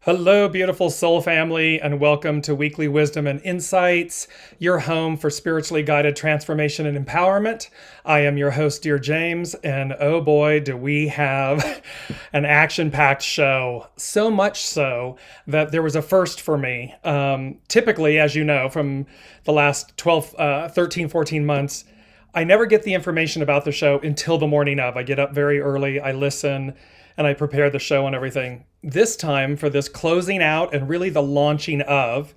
Hello, beautiful soul family, and welcome to Weekly Wisdom and Insights, your home for spiritually guided transformation and empowerment. I am your host, Dearjames, and oh boy, do we have an action-packed show. So much so that there was a first for me. Typically, as you know, from the last 13, 14 months, I never get the information about the show until the morning of. I get up very early, I listen, and I prepare the show and everything. This time, for this closing out and really the launching of,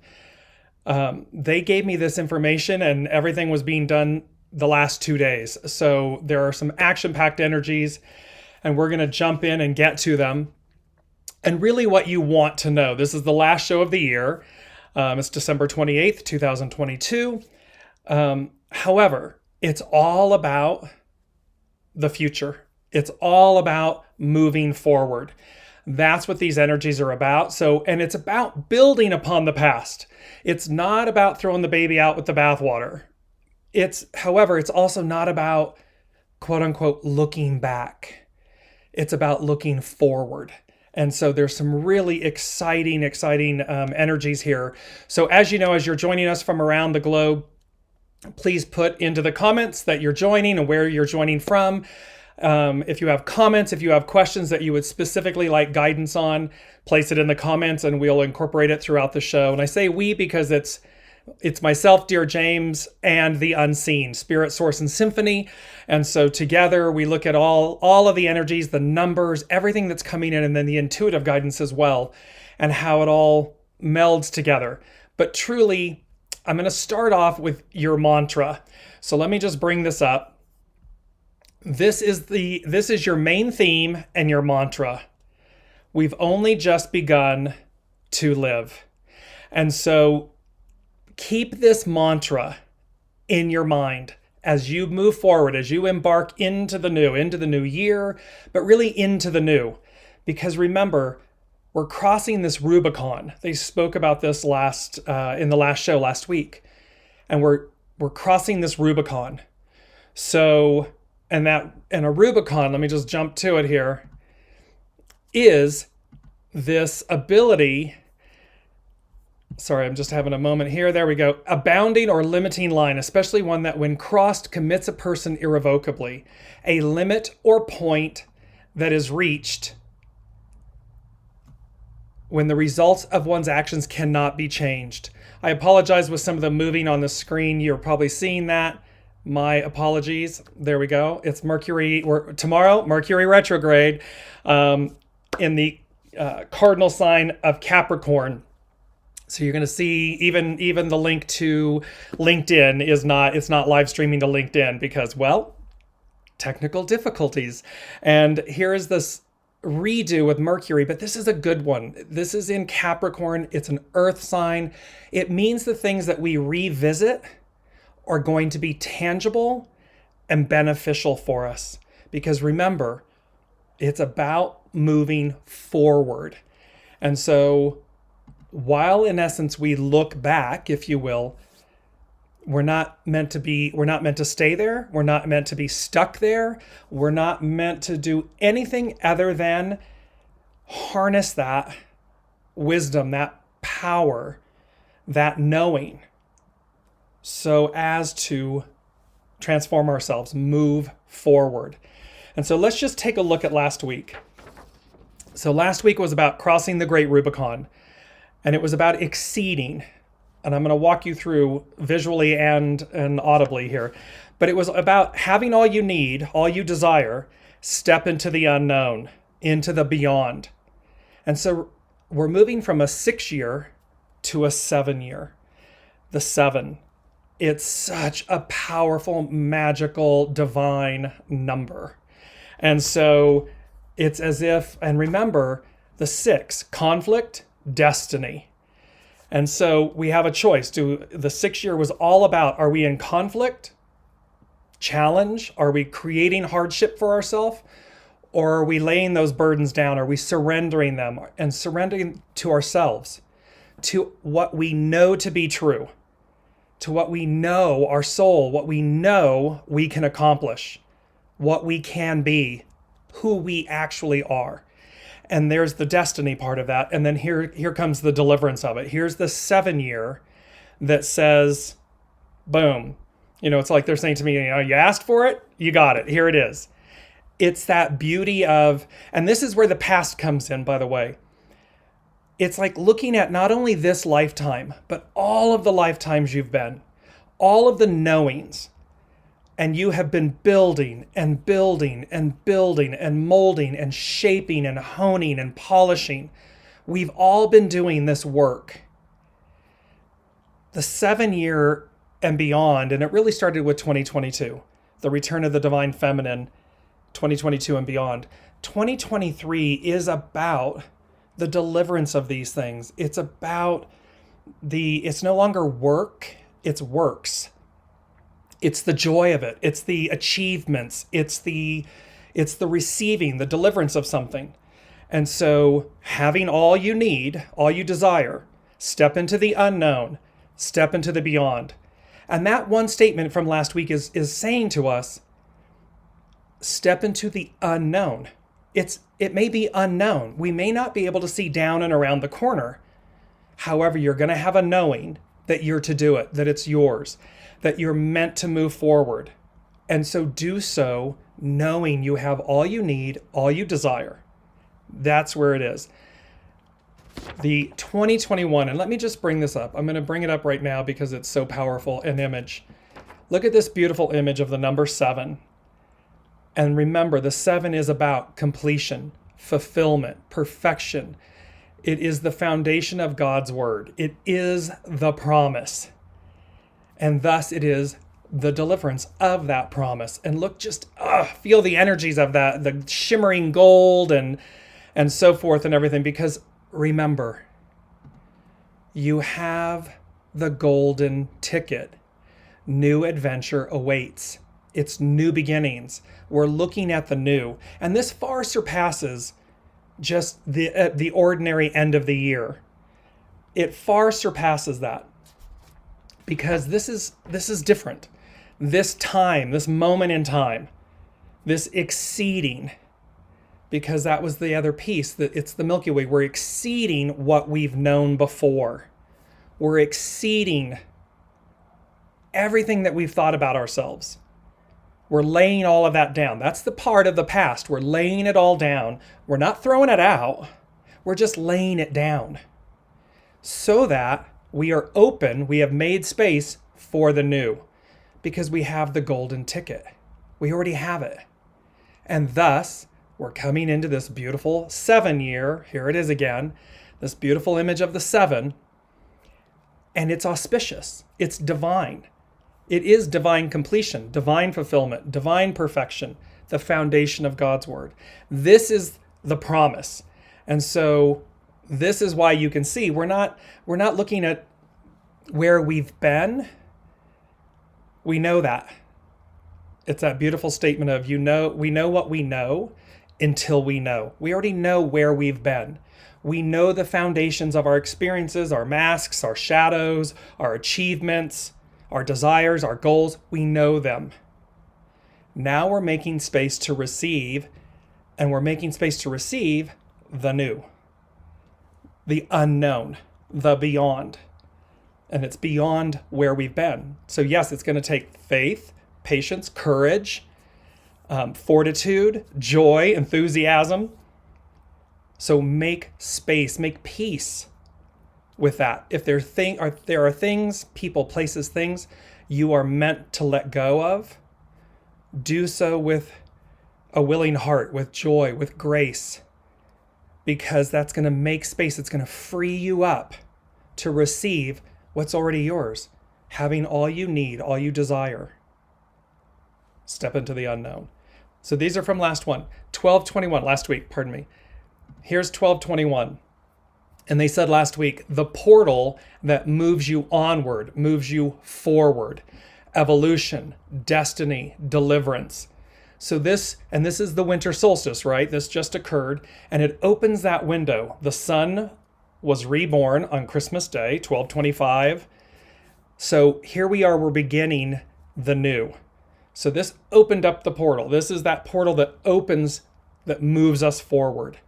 they gave me this information and everything was being done the last 2 days. So there are some action-packed energies and we're going to jump in and get to them. And really what you want to know, this is the last show of the year. It's December 28th, 2022. However, it's all about the future. It's all about moving forward. That's what these energies are about. And it's about building upon the past. It's not about throwing the baby out with the bathwater. However, it's also not about quote unquote looking back. It's about looking forward. And so there's some really exciting energies here. So as you know, as you're joining us from around the globe, please put into the comments that you're joining and where you're joining from. If you have comments, if you have questions that you would specifically like guidance on, place it in the comments and we'll incorporate it throughout the show. And I say we because it's myself, Dearjames, and the unseen, Spirit, Source, and Symphony. And so together we look at all of the energies, the numbers, everything that's coming in, and then the intuitive guidance as well, and how it all melds together. But truly, I'm going to start off with your mantra. So let me just bring this up. This is your main theme and your mantra. We've only just begun to live. And so keep this mantra in your mind as you move forward, as you embark into the new year, but really into the new. Because remember, we're crossing this Rubicon. They spoke about this in the last show last week. And we're crossing this Rubicon. So and a Rubicon, let me just jump to it here, is this ability, sorry, I'm just having a moment here, there we go, a bounding or limiting line, especially one that when crossed commits a person irrevocably, a limit or point that is reached when the results of one's actions cannot be changed. I apologize with some of the moving on the screen, you're probably seeing that. My apologies. There we go. It's Mercury, or tomorrow, Mercury retrograde in the cardinal sign of Capricorn. So you're going to see even the link to LinkedIn it's not live streaming to LinkedIn because, well, technical difficulties. And here is this redo with Mercury, but this is a good one. This is in Capricorn. It's an earth sign. It means the things that we revisit are going to be tangible and beneficial for us. Because remember, it's about moving forward. And so while in essence we look back, if you will, we're not meant to stay there. We're not meant to be stuck there. We're not meant to do anything other than harness that wisdom, that power, that knowing, so as to transform ourselves, move forward. And so let's just take a look at last week. So last week was about crossing the Great Rubicon, and it was about exceeding. And I'm going to walk you through visually and audibly here. But it was about having all you need, all you desire, step into the unknown, into the beyond. And so we're moving from a 6-year to a 7-year. The 7. It's such a powerful, magical, divine number. And so it's as if, and remember, the 6, conflict, destiny. And so we have a choice. The 6-year was all about, are we in conflict, challenge? Are we creating hardship for ourselves? Or are we laying those burdens down? Are we surrendering them and surrendering to ourselves, to what we know to be true? To what we know, our soul, what we know we can accomplish, what we can be, who we actually are. And there's the destiny part of that. And then here comes the deliverance of it. Here's the 7 year that says, boom. It's like they're saying to me, you asked for it, you got it. Here it is. It's that beauty of, and this is where the past comes in, by the way. It's like looking at not only this lifetime, but all of the lifetimes you've been, all of the knowings. And you have been building and building and building and molding and shaping and honing and polishing. We've all been doing this work. The 7 year and beyond, and it really started with 2022, the return of the divine feminine, 2022 and beyond. 2023 is about the deliverance of these things. It's about it's no longer work, it's works. It's the joy of it. It's the achievements. It's the receiving, the deliverance of something. And so having all you need, all you desire, step into the unknown, step into the beyond. And that one statement from last week is saying to us, step into the unknown. It may be unknown. We may not be able to see down and around the corner. However, you're going to have a knowing that you're to do it, that it's yours, that you're meant to move forward. And so do so knowing you have all you need, all you desire. That's where it is. The 2021, and let me just bring this up. I'm going to bring it up right now because it's so powerful, an image. Look at this beautiful image of the number 7. And remember, the 7 is about completion, fulfillment, perfection. It is the foundation of God's word. It is the promise. And thus it is the deliverance of that promise. And look, just feel the energies of that, the shimmering gold and so forth and everything. Because remember, you have the golden ticket. New adventure awaits. It's new beginnings. We're looking at the new. And this far surpasses just the ordinary end of the year. It far surpasses that. Because this is different. This time, this moment in time, this exceeding, because that was the other piece, that it's the Milky Way. We're exceeding what we've known before. We're exceeding everything that we've thought about ourselves. We're laying all of that down. That's the part of the past. We're laying it all down. We're not throwing it out. We're just laying it down so that we are open. We have made space for the new because we have the golden ticket. We already have it. And thus, we're coming into this beautiful 7 year. Here it is again. This beautiful image of the 7. And it's auspicious. It's divine. It is divine completion, divine fulfillment, divine perfection, the foundation of God's word. This is the promise. And so this is why you can see we're not looking at where we've been. We know that. It's that beautiful statement of, we know what we know until we know. We already know where we've been. We know the foundations of our experiences, our masks, our shadows, our achievements, our desires, our goals. We know them. Now we're making space to receive, and we're making space to receive the new, the unknown, the beyond. And it's beyond where we've been. So yes, it's going to take faith, patience, courage, fortitude, joy, enthusiasm. So make space, make peace with that. If there are things, people, places, things you are meant to let go of, do so with a willing heart, with joy, with grace, because that's going to make space. It's going to free you up to receive what's already yours, having all you need, all you desire. Step into the unknown. So these are from last week, pardon me. Here's 1221. And they said last week, the portal that moves you onward, moves you forward, evolution, destiny, deliverance. So this is the winter solstice, right? This just occurred, and it opens that window. The sun was reborn on Christmas Day, 1225. So here we are, we're beginning the new. So this opened up the portal. This is that portal that opens, that moves us forward.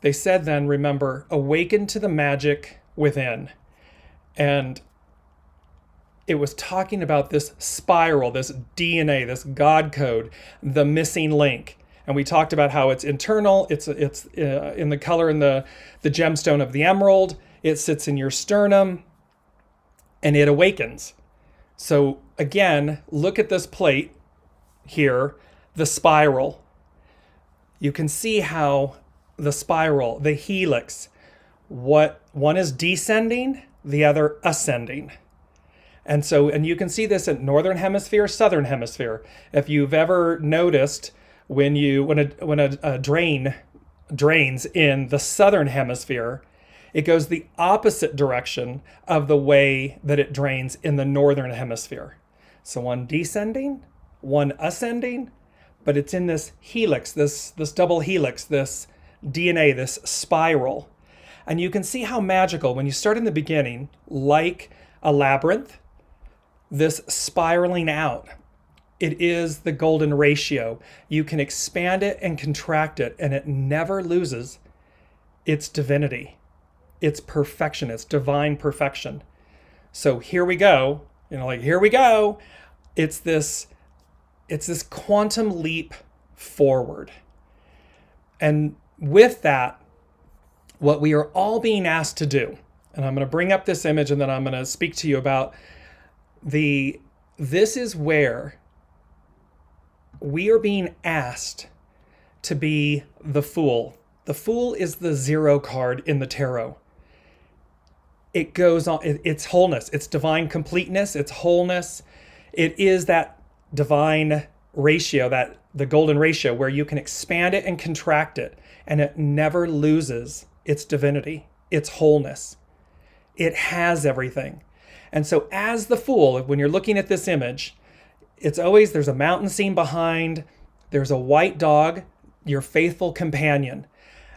They said then, remember, awaken to the magic within. And it was talking about this spiral, this DNA, this God code, the missing link. And we talked about how it's internal. It's in the color in the gemstone of the emerald. It sits in your sternum and it awakens. So again, look at this plate here, the spiral. You can see how the spiral, the helix, what one is descending, the other ascending. And you can see this in northern hemisphere, southern hemisphere. If you've ever noticed when a drain drains in the southern hemisphere, it goes the opposite direction of the way that it drains in the northern hemisphere. So one descending, one ascending, but it's in this helix, this double helix, this DNA, this spiral. And you can see how magical, when you start in the beginning, like a labyrinth, this spiraling out, it is the golden ratio. You can expand it and contract it, and it never loses its divinity, its perfection, its divine perfection. So here we go, here we go. It's this quantum leap forward. And with that, what we are all being asked to do, and I'm going to bring up this image and then I'm going to speak to you about this is where we are being asked to be the Fool. The Fool is the 0 card in the tarot. It goes on, it's wholeness, it's divine completeness, it's wholeness. It is that divine ratio, that the golden ratio, where you can expand it and contract it, and it never loses its divinity, its wholeness. It has everything. And so as the Fool, when you're looking at this image, it's always, there's a mountain scene behind, there's a white dog, your faithful companion.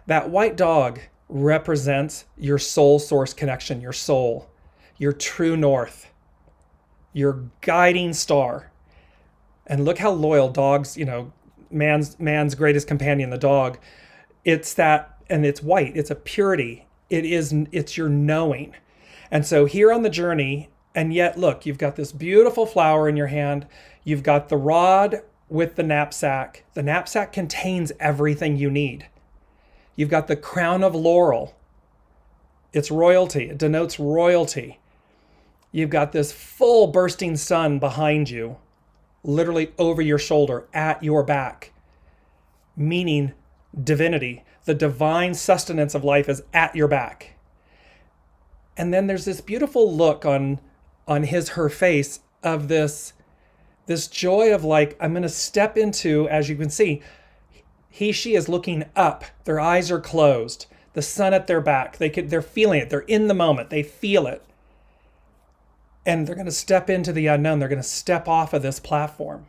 That white dog represents your soul source connection, your soul, your true north, your guiding star. And look how loyal dogs, man's greatest companion, the dog. It's that, and it's white, it's a purity. It's your knowing. And so here on the journey, and yet look, you've got this beautiful flower in your hand. You've got the rod with the knapsack. The knapsack contains everything you need. You've got the crown of laurel. It's royalty. It denotes royalty. You've got this full bursting sun behind you, literally over your shoulder, at your back, meaning divinity. The divine sustenance of life is at your back. And then there's this beautiful look on her face of this joy of I'm going to step into, as you can see, she is looking up. Their eyes are closed. The sun at their back. They're feeling it. They're in the moment. They feel it. And they're going to step into the unknown. They're going to step off of this platform.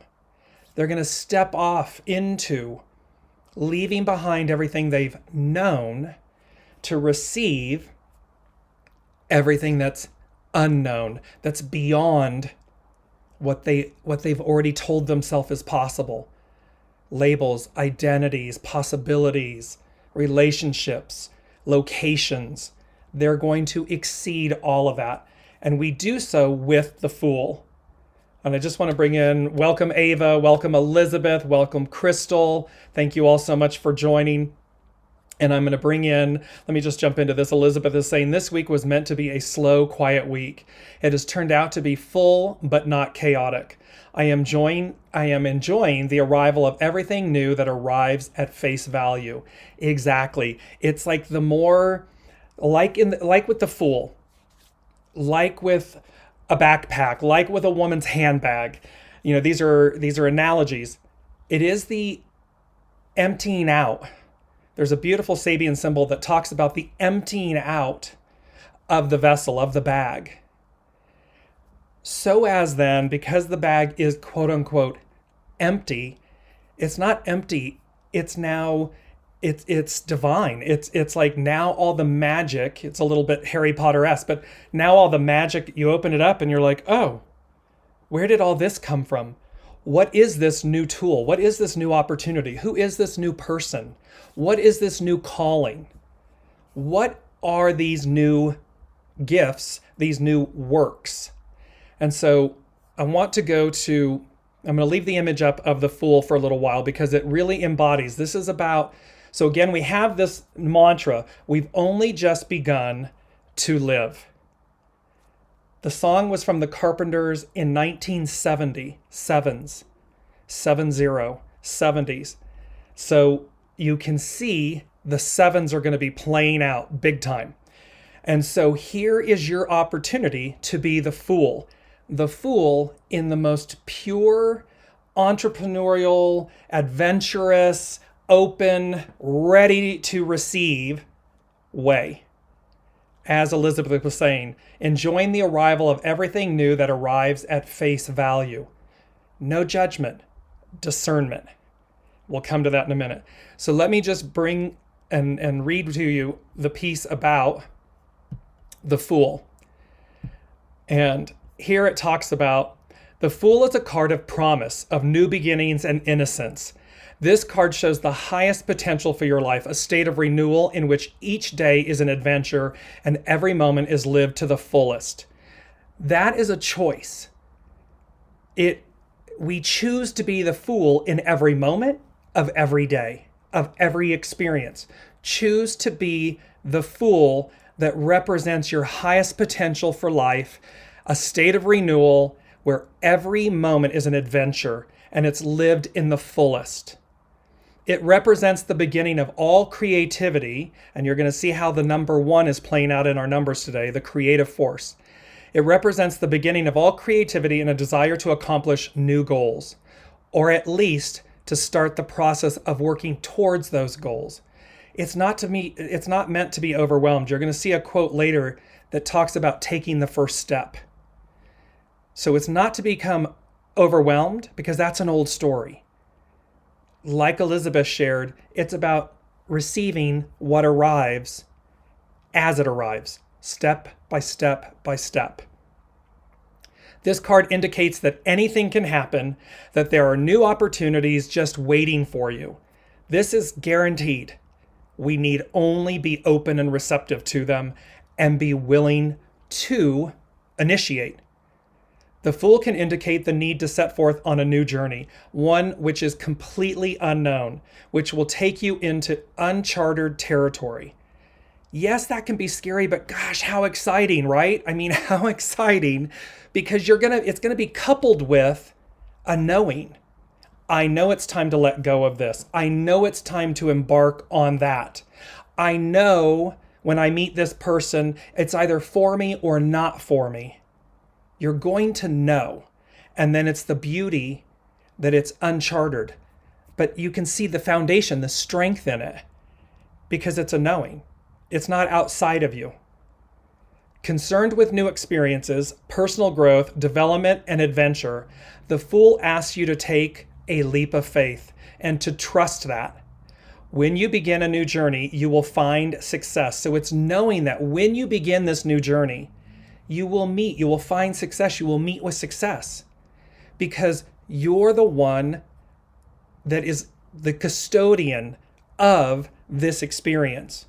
They're going to step off into leaving behind everything they've known to receive everything that's unknown, that's beyond what they've already told themselves is possible. Labels, identities, possibilities, relationships, locations. They're going to exceed all of that. And we do so with the Fool. And I just want to welcome Ava, welcome Elizabeth, welcome Crystal. Thank you all so much for joining. And I'm going to let me just jump into this. Elizabeth is saying, this week was meant to be a slow, quiet week. It has turned out to be full, but not chaotic. I am enjoying the arrival of everything new that arrives at face value. Exactly. It's like the more, like with the Fool, like with a backpack, like with a woman's handbag. These are analogies. It is the emptying out. There's a beautiful Sabian symbol that talks about the emptying out of the vessel, of the bag. So as then, because the bag is quote unquote empty, it's not empty. It's now, it's divine. It's like now all the magic, it's a little bit Harry Potter-esque, but now all the magic, you open it up and you're like, oh, where did all this come from? What is this new tool? What is this new opportunity? Who is this new person? What is this new calling? What are these new gifts, these new works? And so I want to I'm going to leave the image up of the Fool for a little while because it really embodies. This is about, so again, we have this mantra, we've only just begun to live. The song was from the Carpenters in 1970, 70s. So you can see the sevens are going to be playing out big time. And so here is your opportunity to be the Fool. The Fool in the most pure, entrepreneurial, adventurous, open, ready to receive way. As Elizabeth was saying, enjoying the arrival of everything new that arrives at face value. No judgment, discernment. We'll come to that in a minute. So let me just bring and read to you the piece about the Fool. And here it talks about, the Fool is a card of promise, of new beginnings and innocence. This card shows the highest potential for your life, a state of renewal in which each day is an adventure and every moment is lived to the fullest. That is a choice. We choose to be the Fool in every moment of every day, of every experience. Choose to be the Fool that represents your highest potential for life, a state of renewal where every moment is an adventure and it's lived in the fullest. It represents the beginning of all creativity, and you're going to see how the number 1 is playing out in our numbers today, the creative force. It represents the beginning of all creativity and a desire to accomplish new goals, or at least to start the process of working towards those goals. It's not meant to be overwhelmed. You're going to see a quote later that talks about taking the first step. So it's not to become overwhelmed, because that's an old story. Like Elizabeth shared, it's about receiving what arrives as it arrives, step by step by step. This card indicates that anything can happen, that there are new opportunities just waiting for you. This is guaranteed. We need only be open and receptive to them and be willing to initiate. The Fool can indicate the need to set forth on a new journey, one which is completely unknown, which will take you into uncharted territory. Yes, that can be scary, but gosh, how exciting, right? I mean, how exciting, because it's going to be coupled with a knowing. I know it's time to let go of this. I know it's time to embark on that. I know when I meet this person, it's either for me or not for me. You're going to know. And then it's the beauty that it's uncharted. But you can see the foundation, the strength in it, because it's a knowing. It's not outside of you. Concerned with new experiences, personal growth, development, and adventure, the Fool asks you to take a leap of faith and to trust that. When you begin a new journey, you will find success. So it's knowing that when you begin this new journey, you will find success, you will meet with success, because you're the one that is the custodian of this experience.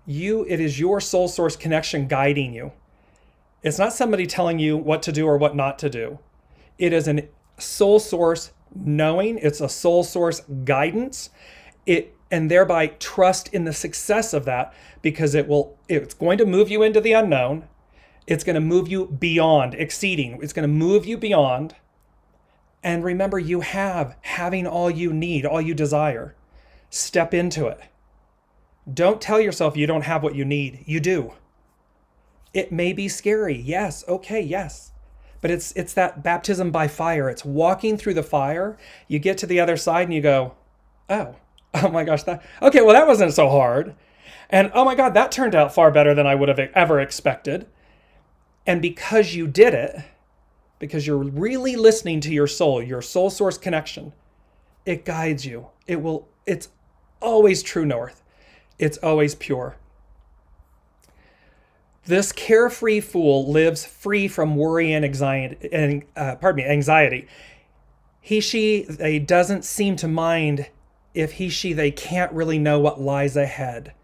It is your soul source connection guiding you. It's not somebody telling you what to do or what not to do. It is a soul source knowing, it's a soul source guidance, and thereby trust in the success of that, because it's going to move you into the unknown. It's going to move you beyond, exceeding. It's going to move you beyond. And remember, having all you need, all you desire. Step into it. Don't tell yourself you don't have what you need. You do. It may be scary. Yes. Okay. Yes. But it's that baptism by fire. It's walking through the fire. You get to the other side and you go, oh my gosh. Okay. Well, that wasn't so hard. And oh my God, that turned out far better than I would have ever expected. And because you did it, because you're really listening to your soul source connection, it guides you. It's always true north. It's always pure. This carefree Fool lives free from worry and anxiety. They doesn't seem to mind if they can't really know what lies ahead.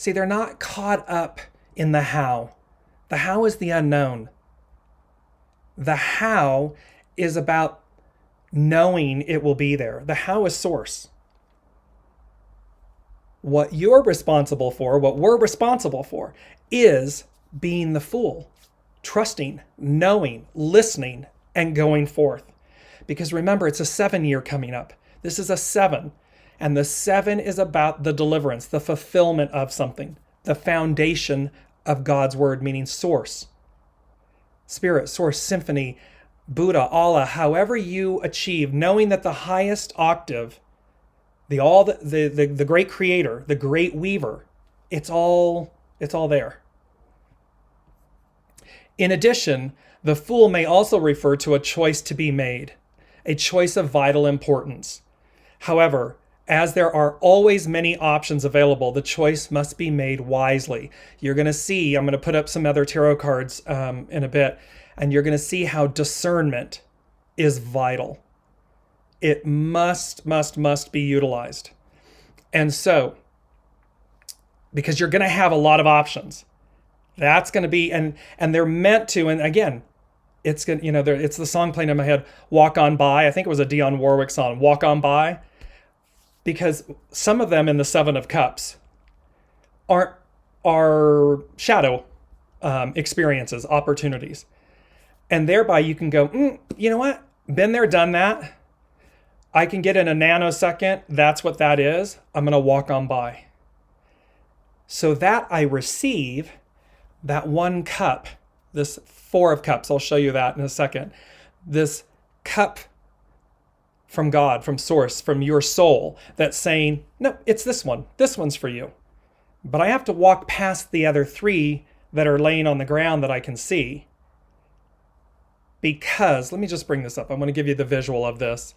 See, they're not caught up in the how. The how is the unknown. The how is about knowing it will be there. The how is source. What you're responsible for, what we're responsible for, is being the fool, trusting, knowing, listening, and going forth. Because remember, it's a 7-year coming up. This is a 7. And the 7 is about the deliverance, the fulfillment of something, the foundation of God's word, meaning source. Spirit, source, symphony, Buddha, Allah, however you achieve, knowing that the highest octave, the great creator, the great weaver, it's all there. In addition, the fool may also refer to a choice to be made, a choice of vital importance. However, as there are always many options available, the choice must be made wisely. You're going to see, I'm going to put up some other tarot cards in a bit, and you're going to see how discernment is vital. It must be utilized. And so, because you're going to have a lot of options, that's going to be, and they're meant to, and again, it's going, it's the song playing in my head, Walk On By. I think it was a Dionne Warwick song, Walk On By. Because some of them in the 7 of Cups are shadow experiences, opportunities. And thereby you can go, you know what? Been there, done that. I can get in a nanosecond. That's what that is. I'm going to walk on by. So that I receive that 1 cup, this 4 of Cups. I'll show you that in a second. This cup from God, from source, from your soul, that's saying, no, it's this one. This one's for you. But I have to walk past the other 3 that are laying on the ground that I can see. Because, let me just bring this up. I'm going to give you the visual of this.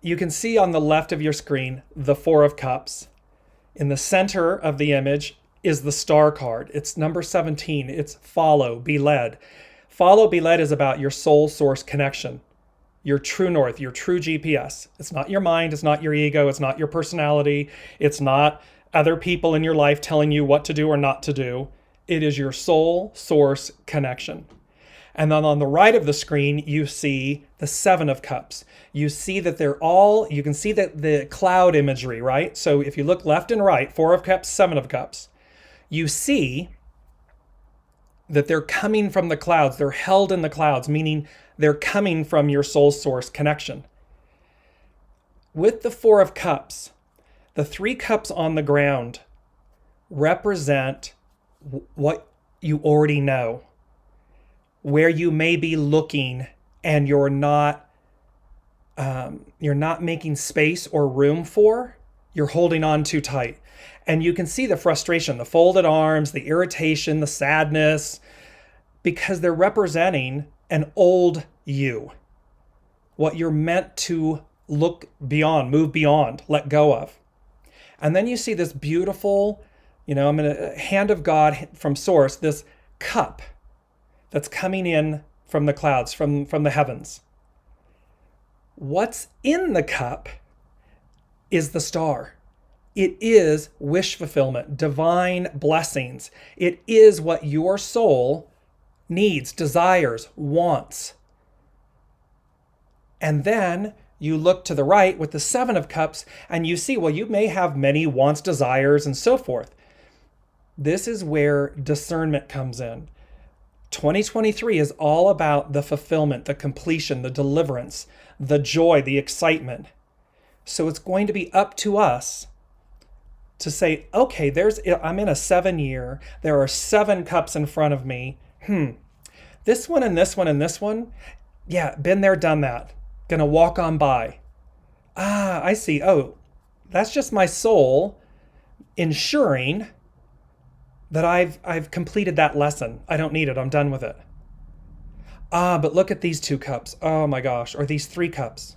You can see on the left of your screen, the 4 of Cups. In the center of the image is the star card. It's number 17. It's follow, be led. Follow, be led is about your soul source connection. Your true north, your true GPS. It's not your mind, it's not your ego, it's not your personality, it's not other people in your life telling you what to do or not to do. It is your soul source connection. And then on the right of the screen, you see the 7 of Cups. You see that you can see that the cloud imagery, right? So if you look left and right, 4 of Cups, 7 of Cups, you see that they're coming from the clouds. They're held in the clouds, meaning they're coming from your soul source connection. With the 4 of Cups, the 3 cups on the ground represent what you already know, where you may be looking and you're not making space or room for, you're holding on too tight. And you can see the frustration, the folded arms, the irritation, the sadness, because they're representing an old you, what you're meant to look beyond, move beyond, let go of. And then you see this beautiful, I'm going to hand of God from source, this cup that's coming in from the clouds, from the heavens. What's in the cup is the star. It is wish fulfillment, divine blessings. It is what your soul needs, desires, wants. And then you look to the right with the 7 of Cups and you see, well, you may have many wants, desires, and so forth. This is where discernment comes in. 2023 is all about the fulfillment, the completion, the deliverance, the joy, the excitement. So it's going to be up to us to say, okay, I'm in a 7-year. There are 7 cups in front of me. This one and this one and this one. Yeah, been there, done that. Gonna walk on by. I see. Oh, that's just my soul ensuring that I've completed that lesson. I don't need it. I'm done with it. But look at these 2 cups. Oh my gosh. Or these 3 cups.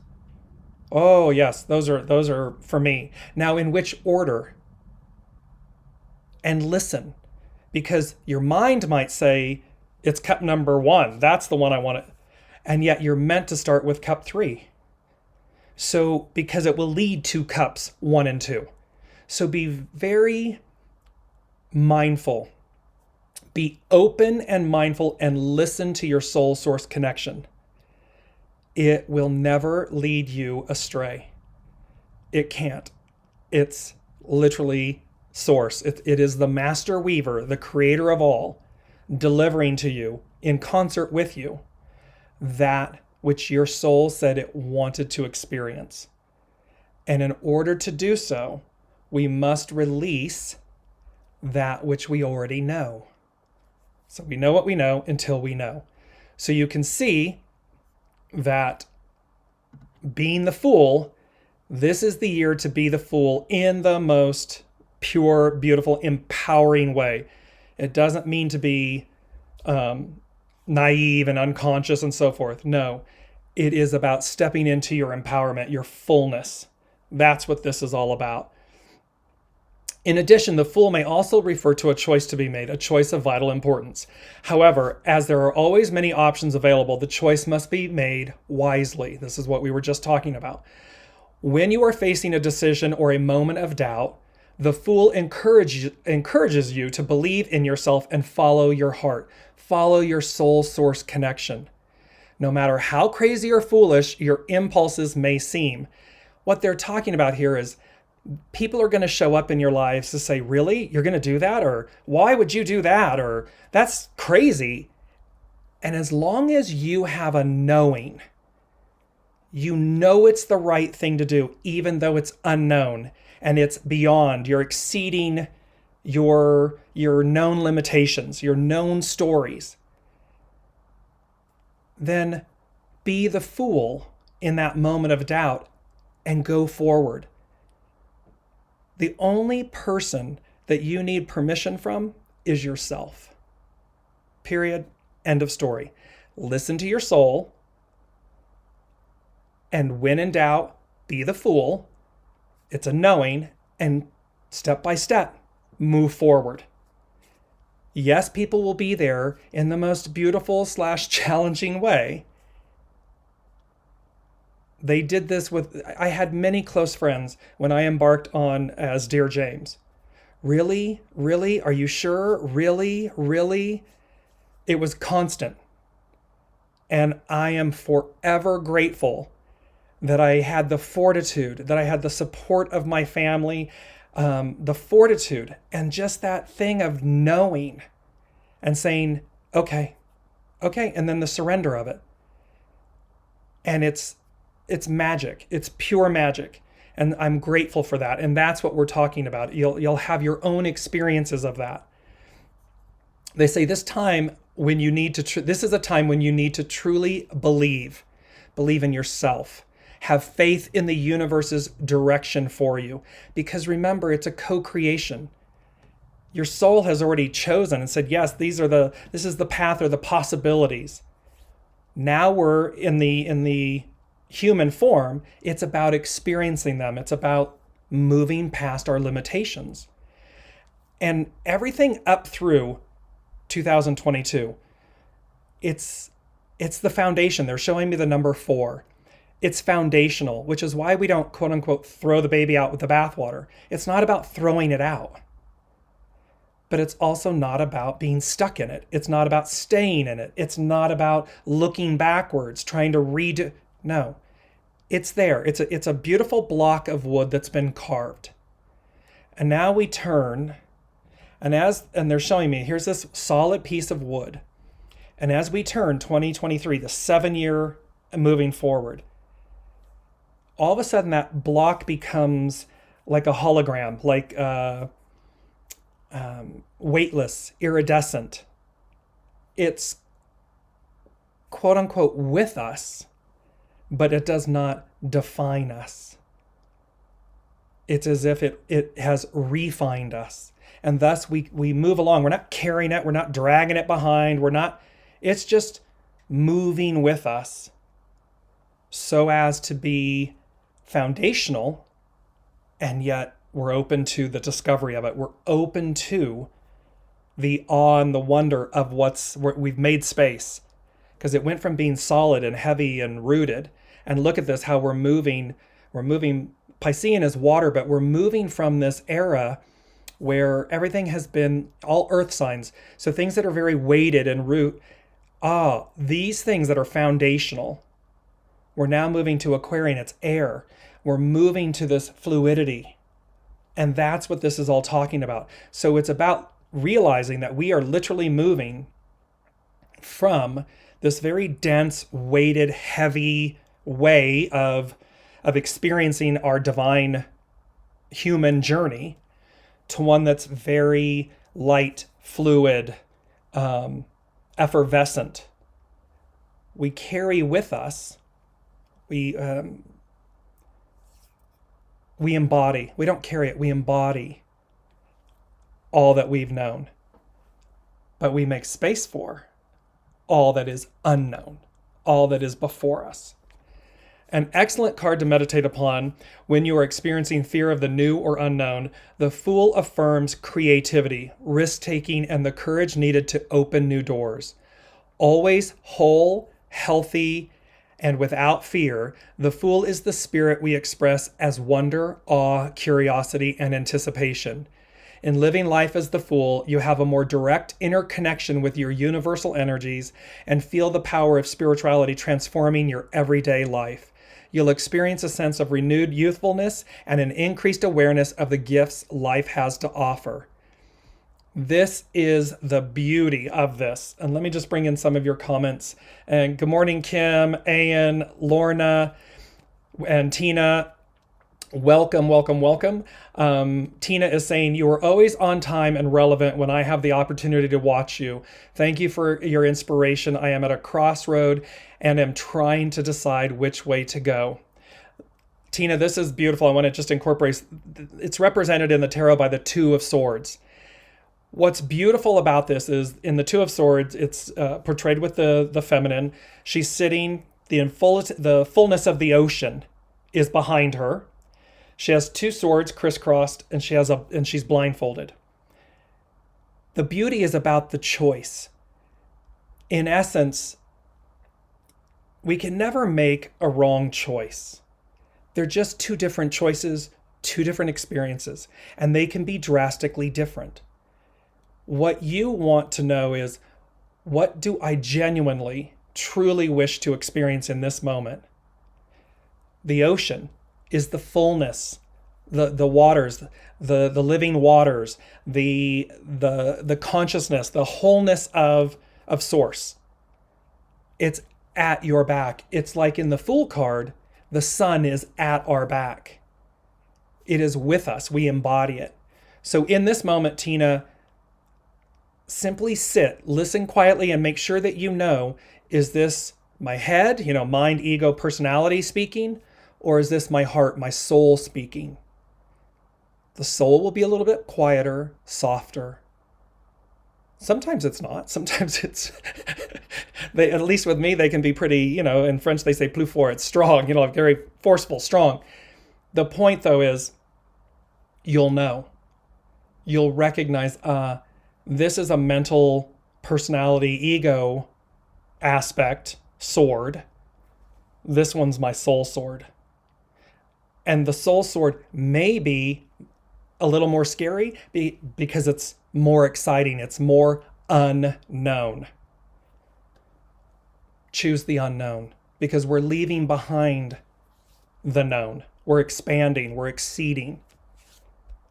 Oh yes, those are for me. Now, in which order? And listen, because your mind might say it's cup number 1. That's the one I want to. And yet you're meant to start with cup 3. So, because it will lead to cups 1 and 2. So be very mindful. Be open and mindful and listen to your soul source connection. It will never lead you astray. It can't. It's literally source. It is the master weaver, the creator of all, delivering to you in concert with you that which your soul said it wanted to experience. And in order to do so, we must release that which we already know. So we know what we know until we know. So you can see that being the Fool, this is the year to be the Fool in the most pure, beautiful, empowering way. It doesn't mean to be naive and unconscious and so forth. No, it is about stepping into your empowerment, your fullness. That's what this is all about. In addition, the Fool may also refer to a choice to be made, a choice of vital importance. However, as there are always many options available, the choice must be made wisely. This is what we were just talking about. When you are facing a decision or a moment of doubt, the Fool encourages you to believe in yourself and follow your heart. Follow your soul source connection. No matter how crazy or foolish your impulses may seem, what they're talking about here is people are going to show up in your lives to say, really? You're going to do that? Or why would you do that? Or that's crazy. And as long as you have a knowing, you know it's the right thing to do, even though it's unknown and it's beyond, you're exceeding your known limitations, your known stories, then be the Fool in that moment of doubt and go forward. The only person that you need permission from is yourself. Period. End of story. Listen to your soul. And when in doubt, be the Fool. It's a knowing, and step by step, move forward. Yes, people will be there in the most beautiful / challenging way. They did this with, I had many close friends when I embarked on as Dearjames. Really? Really? Are you sure? Really? Really? It was constant. And I am forever grateful that I had the fortitude, that I had the support of my family, the fortitude, and just that thing of knowing and saying, okay, and then the surrender of it. And it's magic. It's pure magic. And I'm grateful for that. And that's what we're talking about. You'll have your own experiences of that. They say this is a time when you need to truly believe in yourself. Have faith in the universe's direction for you. Because remember, it's a co-creation. Your soul has already chosen and said, yes, this is the path or the possibilities. Now we're in the human form. It's about experiencing them. It's about moving past our limitations. And everything up through 2022, it's the foundation. They're showing me the number 4. It's foundational, which is why we don't, quote unquote, throw the baby out with the bathwater. It's not about throwing it out. But it's also not about being stuck in it. It's not about staying in it. It's not about looking backwards, trying to redo. No, it's there. It's a beautiful block of wood that's been carved. And now we turn, and they're showing me, here's this solid piece of wood. And as we turn 2023, the 7-year moving forward, all of a sudden that block becomes like a hologram, like weightless, iridescent. It's quote unquote with us, but it does not define us. It's as if it has refined us. And thus we move along. We're not carrying it. We're not dragging it behind. It's just moving with us so as to be foundational, and yet we're open to the discovery of it. We're open to the awe and the wonder of we've made space, because it went from being solid and heavy and rooted. And look at this, how we're moving Piscean is water, but we're moving from this era where everything has been all earth signs. So things that are very weighted and root, these things that are foundational, we're now moving to Aquarian, it's air. We're moving to this fluidity. And that's what this is all talking about. So it's about realizing that we are literally moving from this very dense, weighted, heavy way of experiencing our divine human journey to one that's very light, fluid, effervescent. We carry with us, we embody. We don't carry it, we embody all that we've known. But we make space for all that is unknown, all that is before us. An excellent card to meditate upon when you are experiencing fear of the new or unknown. The Fool affirms creativity, risk-taking, and the courage needed to open new doors. Always whole, healthy, and without fear, the Fool is the spirit we express as wonder, awe, curiosity, and anticipation. In living life as the Fool, you have a more direct inner connection with your universal energies and feel the power of spirituality transforming your everyday life. You'll experience a sense of renewed youthfulness and an increased awareness of the gifts life has to offer. This is the beauty of this. And let me just bring in some of your comments. And good morning, Kim, Ian, Lorna, and Tina. Welcome, welcome, welcome. Tina is saying, you are always on time and relevant when I have the opportunity to watch you. Thank you for your inspiration. I am at a crossroad and am trying to decide which way to go. Tina, this is beautiful. I want to just incorporate, it's represented in the tarot by the Two of Swords. What's beautiful about this is in the Two of Swords, it's portrayed with the feminine. She's sitting, the fullness of the ocean is behind her. She has two swords crisscrossed, and she's blindfolded. The beauty is about the choice. In essence, we can never make a wrong choice. They're just two different choices, two different experiences, and they can be drastically different. What you want to know is, what do I genuinely, truly wish to experience in this moment? The ocean is the fullness, the waters, the living waters, the consciousness, the wholeness of source. It's at your back. It's like in the Fool card, the sun is at our back. It is with us. We embody it. So in this moment, Tina, simply sit, listen quietly, and make sure that you know, is this my head, mind, ego, personality speaking? Or is this my heart, my soul speaking? The soul will be a little bit quieter, softer. Sometimes it's not. Sometimes it's, at least with me, they can be pretty, in French they say plus fort, it's strong, very forceful, strong. The point though is, you'll know. You'll recognize, this is a mental personality, ego aspect, sword. This one's my soul sword. And the soul sword may be a little more scary because it's more exciting. It's more unknown. Choose the unknown because we're leaving behind the known. We're expanding. We're exceeding.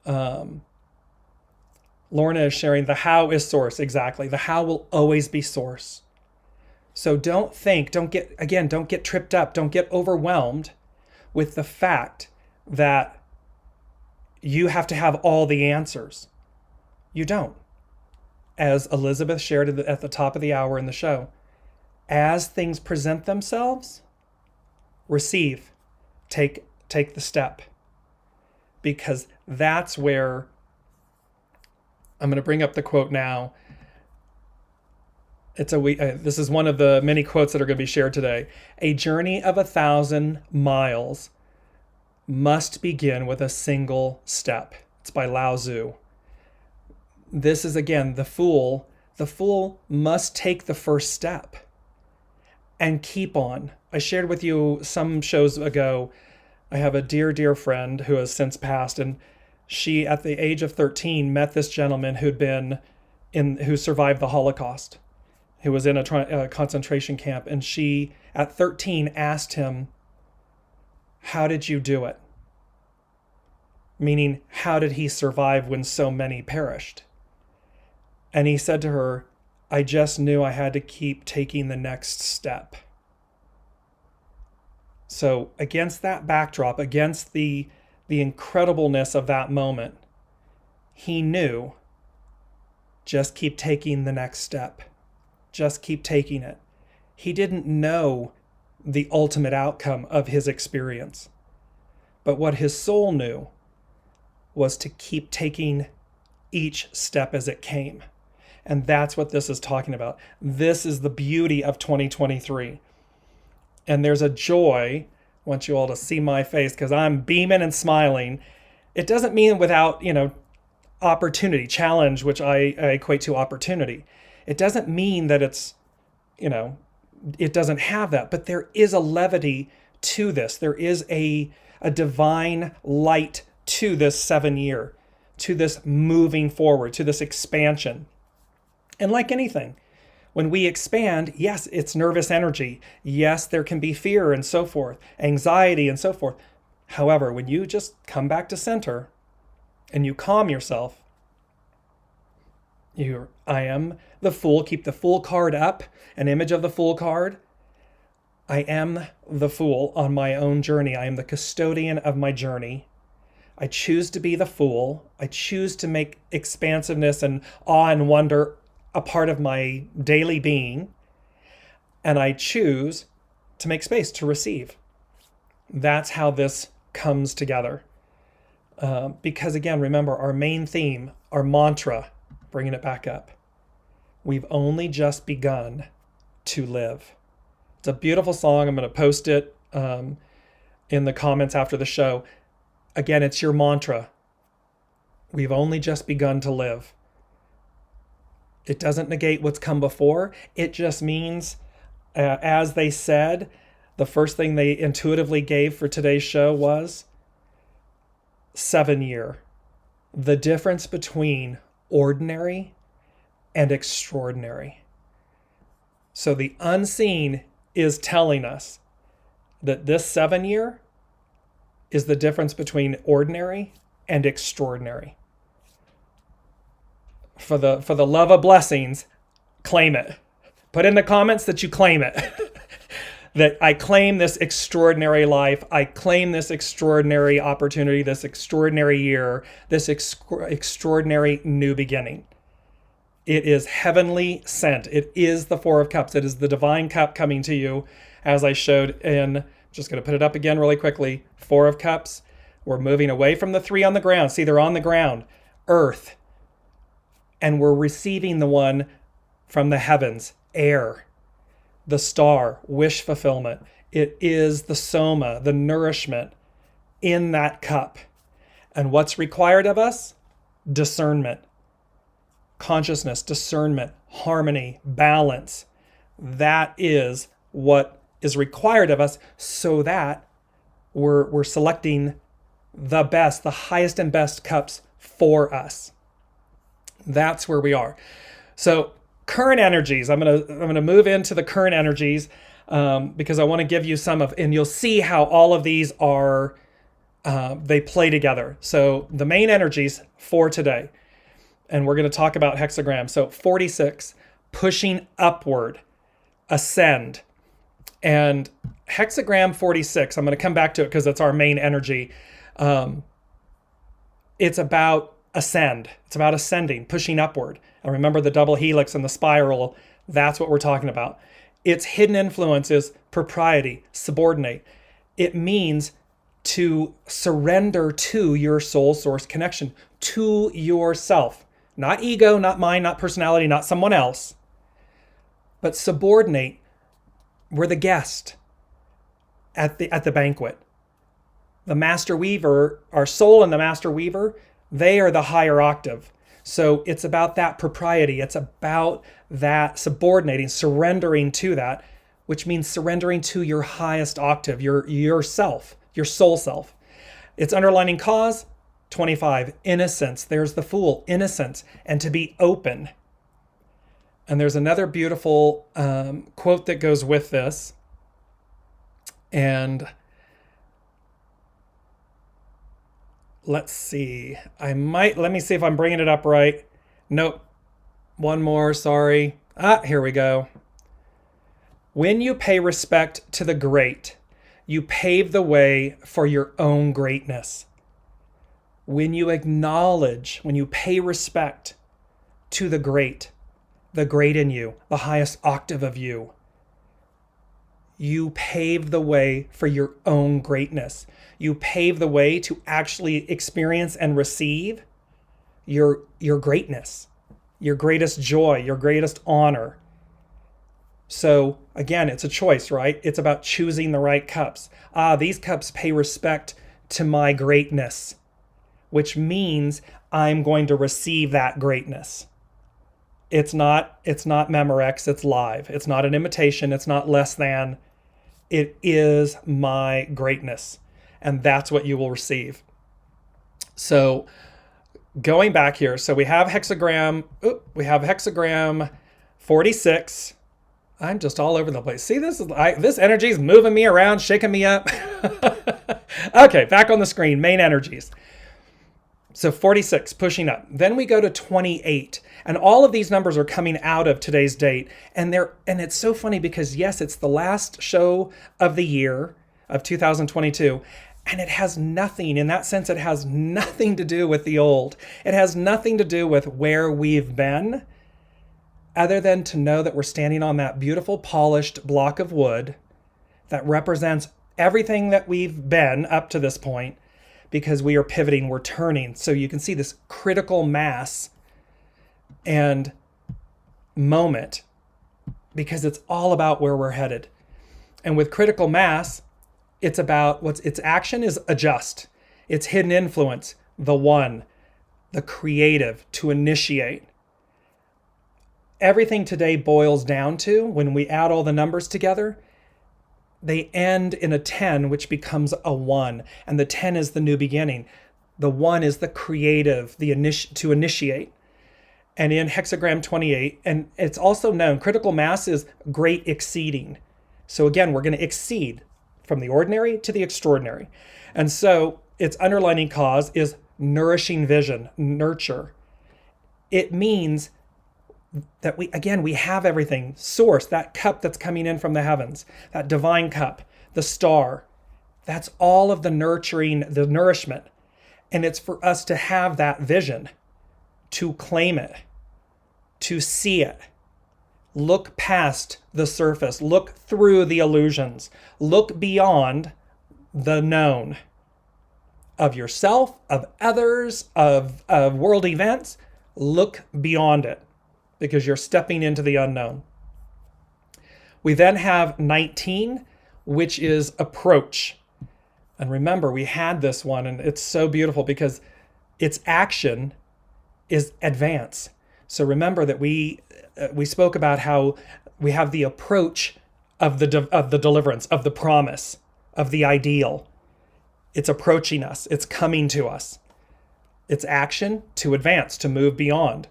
Lorna is sharing the how is source. Exactly. The how will always be source. So don't get tripped up. Don't get overwhelmed with the fact that you have to have all the answers. You don't. As Elizabeth shared at the top of the hour in the show, as things present themselves, receive, take the step. Because that's where, I'm going to bring up the quote now. This is one of the many quotes that are going to be shared today. A journey of 1,000 miles must begin with a single step. It's by Lao Tzu. This is again the Fool. The Fool must take the first step and keep on. I shared with you some shows ago I have a dear, dear friend who has since passed, and she, at the age of 13, met this gentleman who survived the Holocaust, who was in a concentration camp. And she, at 13, asked him, "How did you do it?" Meaning, how did he survive when so many perished? And he said to her, "I just knew I had to keep taking the next step." So against that backdrop, against the incredibleness of that moment, he knew, just keep taking the next step. Just keep taking it. He didn't know the ultimate outcome of his experience. But what his soul knew was to keep taking each step as it came. And that's what this is talking about. This is the beauty of 2023. And there's a joy. I want you all to see my face because I'm beaming and smiling. It doesn't mean without, opportunity, challenge, which I equate to opportunity. It doesn't mean that it's, it doesn't have that, but there is a levity to this. There is a divine light to this 7 year, to this moving forward, to this expansion. And like anything, when we expand, yes, it's nervous energy. Yes, there can be fear and so forth, anxiety and so forth. However, when you just come back to center and you calm yourself, I am the Fool, keep the Fool card up, an image of the Fool card. I am the Fool on my own journey. I am the custodian of my journey. I choose to be the Fool. I choose to make expansiveness and awe and wonder a part of my daily being. And I choose to make space to receive. That's how this comes together. Because again, remember our main theme, our mantra, bringing it back up. We've only just begun to live. It's a beautiful song. I'm going to post it in the comments after the show. Again, it's your mantra. We've only just begun to live. It doesn't negate what's come before. It just means, as they said, the first thing they intuitively gave for today's show was 7 year. The difference between ordinary and extraordinary. So the unseen is telling us that this 7 year is the difference between ordinary and extraordinary. For the love of blessings, claim it. Put in the comments that you claim it. That I claim this extraordinary life. I claim this extraordinary opportunity, this extraordinary year, this extraordinary new beginning. It is heavenly sent. It is the Four of Cups. It is the divine cup coming to you, as I showed in, just going to put it up again really quickly. Four of Cups. We're moving away from the three on the ground. See, they're on the ground. Earth. And we're receiving the one from the heavens, air, the star, wish fulfillment. It is the soma, the nourishment in that cup. And what's required of us? Discernment, consciousness, discernment, harmony, balance. That is what is required of us so that we're selecting the best, the highest and best cups for us. That's where we are. So current energies, I'm gonna move into the current energies because I want to give you some of, and you'll see how all of these are, they play together. So the main energies for today, and we're going to talk about hexagram. So 46, pushing upward, ascend. And hexagram 46, I'm going to come back to it because that's our main energy. It's about ascend. It's about ascending, pushing upward. And remember the double helix and the spiral, that's what we're talking about. Its hidden influence is propriety, subordinate. It means to surrender to your soul source connection, to yourself. Not ego, not mind, not personality, not someone else. But subordinate, we're the guest at the banquet. The master weaver, our soul and the master weaver, they are the higher octave. So it's about that propriety. It's about that subordinating, surrendering to that, which means surrendering to your highest octave, yourself, your soul self. Its underlining cause, 25, innocence. There's the Fool, innocence, and to be open. And there's another beautiful quote that goes with this. And let's see. Let me see if I'm bringing it up right. Nope. One more, sorry. Here we go. When you pay respect to the great, you pave the way for your own greatness. When you pay respect to the great in you, the highest octave of you, you pave the way for your own greatness. You pave the way to actually experience and receive your greatness, your greatest joy, your greatest honor. So again, it's a choice, right? It's about choosing the right cups. These cups pay respect to my greatness, which means I'm going to receive that greatness. It's not Memorex, it's live. It's not an imitation, it's not less than. It is my greatness. And that's what you will receive. So going back here, so we have hexagram 46. I'm just all over the place. See, this energy is moving me around, shaking me up. Okay, back on the screen, main energies. So 46, pushing up. Then we go to 28. And all of these numbers are coming out of today's date. And it's so funny because, yes, it's the last show of the year of 2022. And it has nothing, in that sense, it has nothing to do with the old. It has nothing to do with where we've been, other than to know that we're standing on that beautiful polished block of wood that represents everything that we've been up to this point, because we are pivoting, we're turning. So you can see this critical mass and moment, because it's all about where we're headed. And with critical mass, it's about its action is adjust. Its hidden influence, the one, the creative, to initiate. Everything today boils down to, when we add all the numbers together, they end in a 10, which becomes a 1. And the 10 is the new beginning. The 1 is the creative, to initiate. And in hexagram 28, and it's also known, critical mass is great exceeding. So again, we're going to exceed from the ordinary to the extraordinary. And so its underlining cause is nourishing vision, nurture. It means that we have everything, source, that cup that's coming in from the heavens, that divine cup, the star, that's all of the nurturing, the nourishment. And it's for us to have that vision, to claim it, to see it, look past the surface, look through the illusions, look beyond the known of yourself, of others, of world events. Look beyond it, because you're stepping into the unknown. We then have 19, which is approach. And remember, we had this one, and it's so beautiful because its action is advance. So remember that we spoke about how we have the approach of the deliverance, of the promise, of the ideal. It's approaching us. It's coming to us. Its action, to advance, to move beyond.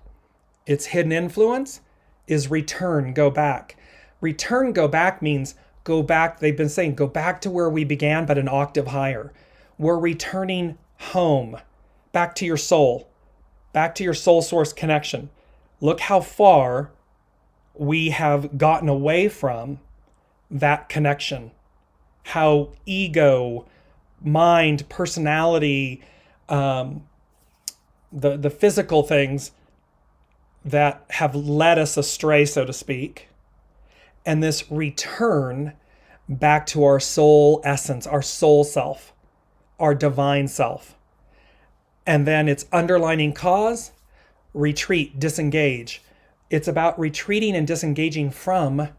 Its hidden influence is return, go back. Return, go back means go back. They've been saying go back to where we began, but an octave higher. We're returning home, back to your soul source connection. Look how far we have gotten away from that connection. How ego, mind, personality, the physical things that have led us astray, so to speak. And this return back to our soul essence, our soul self, our divine self. And then its underlining cause, retreat, disengage. It's about retreating and disengaging from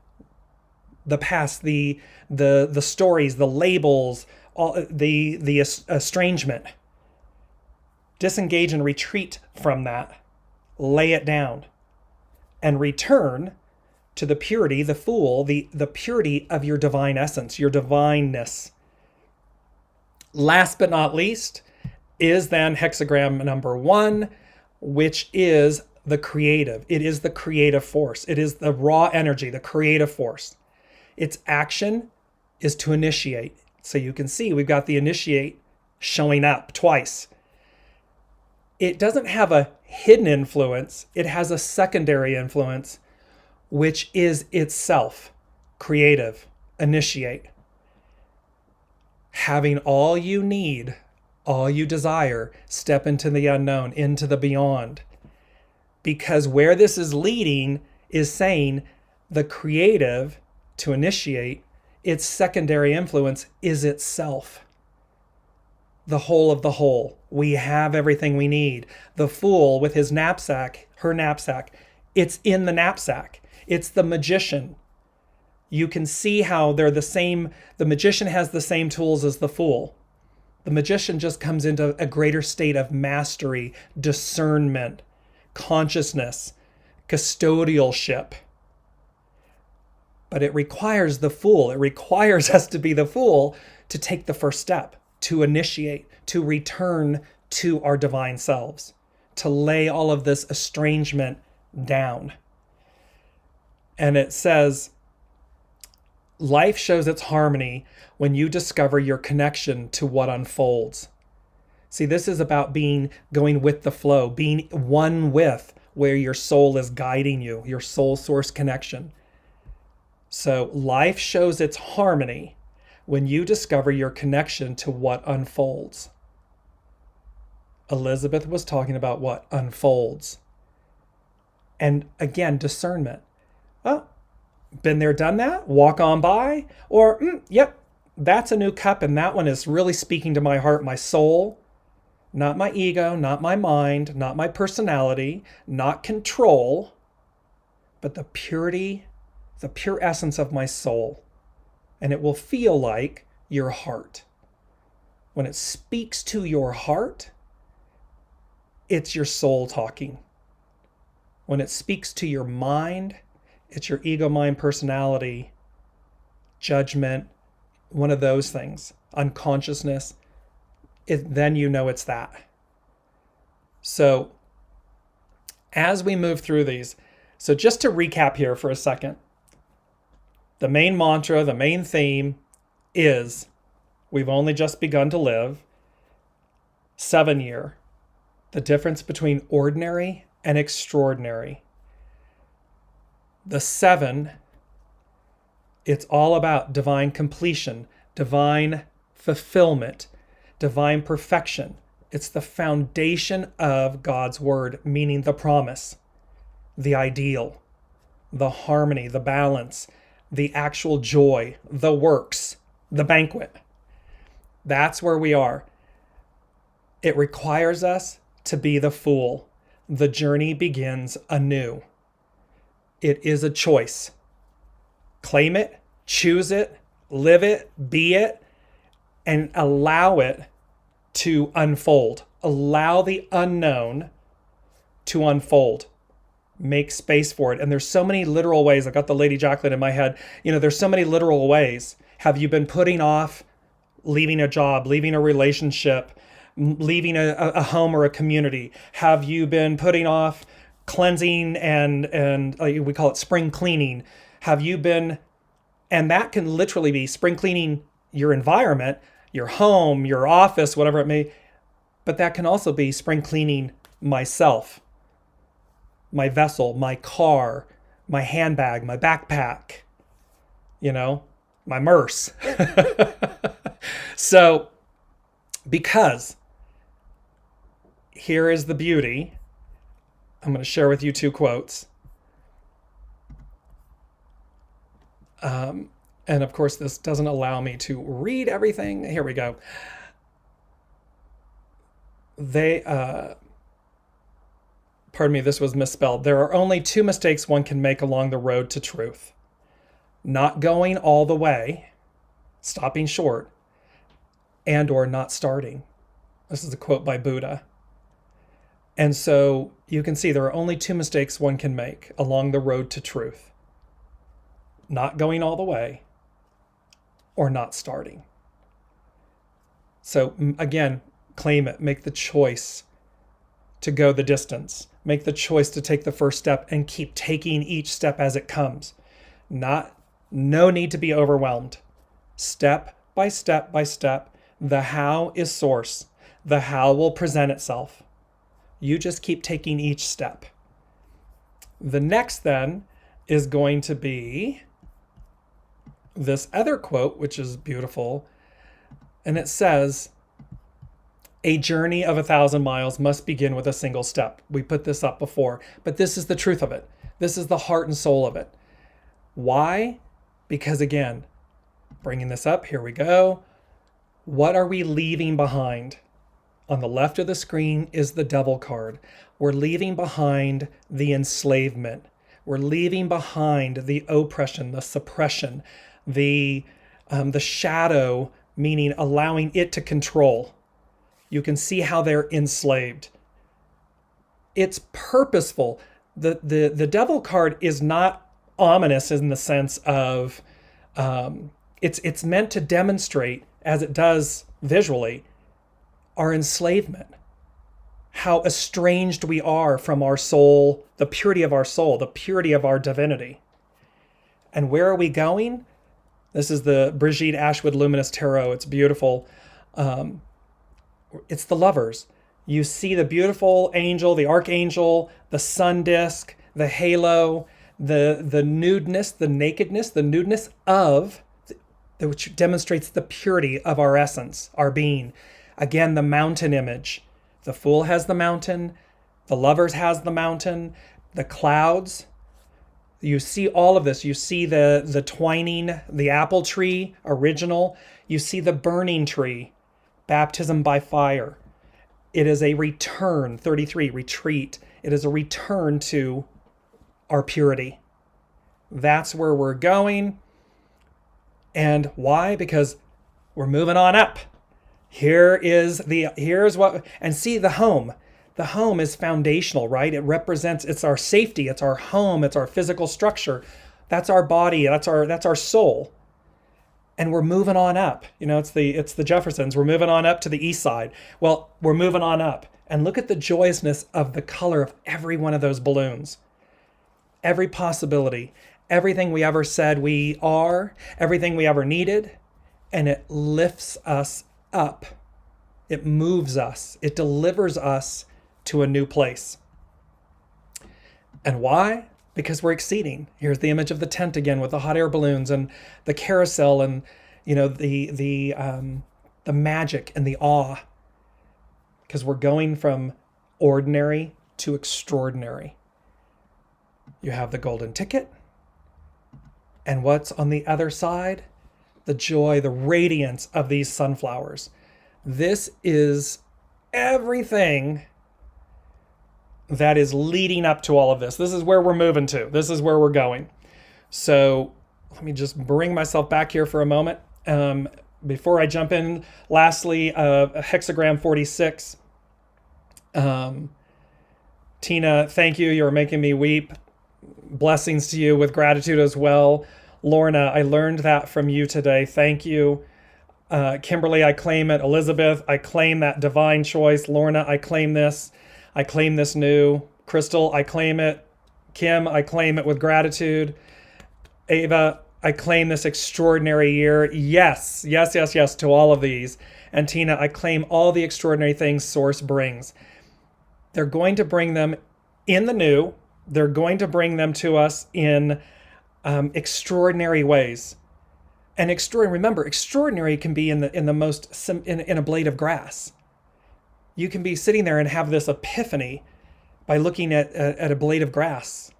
the past, the stories, the labels, all the estrangement. Disengage and retreat from that. Lay it down. And return to the purity, the Fool, the purity of your divine essence, your divineness. Last but not least is then hexagram number 1, which is the creative. It is the creative force. It is the raw energy, the creative force. Its action is to initiate. So you can see we've got the initiate showing up twice. It doesn't have a hidden influence. It has a secondary influence, which is itself creative, initiate. Having all you need, all you desire, step into the unknown, into the beyond. Because where this is leading is saying the creative, to initiate, its secondary influence is itself. The whole of the whole. We have everything we need. The fool with his knapsack, her knapsack, it's in the knapsack. It's the magician. You can see how they're the same. The magician has the same tools as the fool. The magician just comes into a greater state of mastery, discernment, consciousness, custodialship. But it requires the fool. It requires us to be the fool to take the first step, to initiate, to return to our divine selves, to lay all of this estrangement down. And it says, life shows its harmony when you discover your connection to what unfolds. See, this is about going with the flow, being one with where your soul is guiding you, your soul source connection. So life shows its harmony when you discover your connection to what unfolds. Elizabeth was talking about what unfolds. And again, discernment. Oh, been there, done that? Walk on by? Or, yep, that's a new cup, and that one is really speaking to my heart, my soul. Not my ego, not my mind, not my personality, not control, but the purity, the pure essence of my soul. And it will feel like your heart. When it speaks to your heart, it's your soul talking. When it speaks to your mind, it's your ego, mind, personality, judgment, one of those things, unconsciousness. Then you know it's that. So as we move through these, so just to recap here for a second, the main mantra, the main theme is we've only just begun to live. 7-year, the difference between ordinary and extraordinary. The 7, it's all about divine completion, divine fulfillment, divine perfection. It's the foundation of God's word, meaning the promise, the ideal, the harmony, the balance, the actual joy, the works, the banquet. That's where we are. It requires us to be the fool. The journey begins anew. It is a choice. Claim it, choose it, live it, be it, and allow it to unfold. Allow the unknown to unfold. Make space for it. And there's so many literal ways. I got the Lady Jacqueline in my head. There's so many literal ways. Have you been putting off leaving a job, leaving a relationship, leaving a home or a community? Have you been putting off cleansing and we call it spring cleaning? Have you been, and that can literally be spring cleaning your environment, your home, your office, whatever it may, but that can also be spring cleaning myself, my vessel, my car, my handbag, my backpack, my merce. So, because here is the beauty, I'm going to share with you 2 quotes. And of course, this doesn't allow me to read everything. Here we go. Pardon me, this was misspelled. There are only 2 mistakes one can make along the road to truth. Not going all the way, stopping short, and or not starting. This is a quote by Buddha. And so you can see there are only 2 mistakes one can make along the road to truth. Not going all the way or not starting. So again, claim it. Make the choice to go the distance. Make the choice to take the first step and keep taking each step as it comes. No need to be overwhelmed. Step by step by step. The how is source. The how will present itself. You just keep taking each step. The next then is going to be this other quote, which is beautiful. And it says, a journey of 1,000 miles must begin with a single step. We put this up before, but this is the truth of it. This is the heart and soul of it. Why? Because again, bringing this up, here we go. What are we leaving behind? On the left of the screen is the Devil card. We're leaving behind the enslavement. We're leaving behind the oppression, the suppression, the shadow, meaning allowing it to control. You can see how they're enslaved. It's purposeful. The Devil card is not ominous in the sense of it's meant to demonstrate, as it does visually, our enslavement, how estranged we are from our soul, the purity of our soul, the purity of our divinity. And where are we going? This is the Brigitte Ashwood Luminous Tarot. It's beautiful. It's the Lovers. You see the beautiful angel, the archangel, the sun disk, the halo, the nudeness, the nakedness, the nudeness of, which demonstrates the purity of our essence, our being. Again, the mountain image. The Fool has the mountain. The Lovers has the mountain. The clouds. You see all of this. You see the twining, the apple tree, original. You see the burning tree, baptism by fire. It is a return, 33, retreat. It is a return to our purity. That's where we're going. And why? Because we're moving on up. Here's what, and see the home. The home is foundational, right? It represents, it's our safety, it's our home, it's our physical structure. That's our body, that's our soul. And we're moving on up. You know, it's the Jeffersons. We're moving on up to the east side. Well, we're moving on up. And look at the joyousness of the color of every one of those balloons. Every possibility, everything we ever said we are, everything we ever needed, and it lifts us up. It moves us. It delivers us to a new place. And why? Because we're exceeding. Here's the image of the tent again with the hot air balloons and the carousel and, you know, the magic and the awe. Because we're going from ordinary to extraordinary. You have the golden ticket. And what's on the other side? The joy, the radiance of these sunflowers. This is everything that is leading up to all of this. This is where we're moving to. This is where we're going. So let me just bring myself back here for a moment. Before I jump in, lastly, hexagram 46. Tina, thank you. You're making me weep. Blessings to you with gratitude as well. Lorna, I learned that from you today. Thank you. Kimberly, I claim it. Elizabeth, I claim that divine choice. Lorna, I claim this. I claim this new. Crystal, I claim it. Kim, I claim it with gratitude. Ava, I claim this extraordinary year. Yes, yes, yes, yes to all of these. And Tina, I claim all the extraordinary things Source brings. They're going to bring them in the new. They're going to bring them to us in extraordinary ways. And remember, extraordinary can be in a blade of grass. You can be sitting there and have this epiphany by looking at a blade of grass,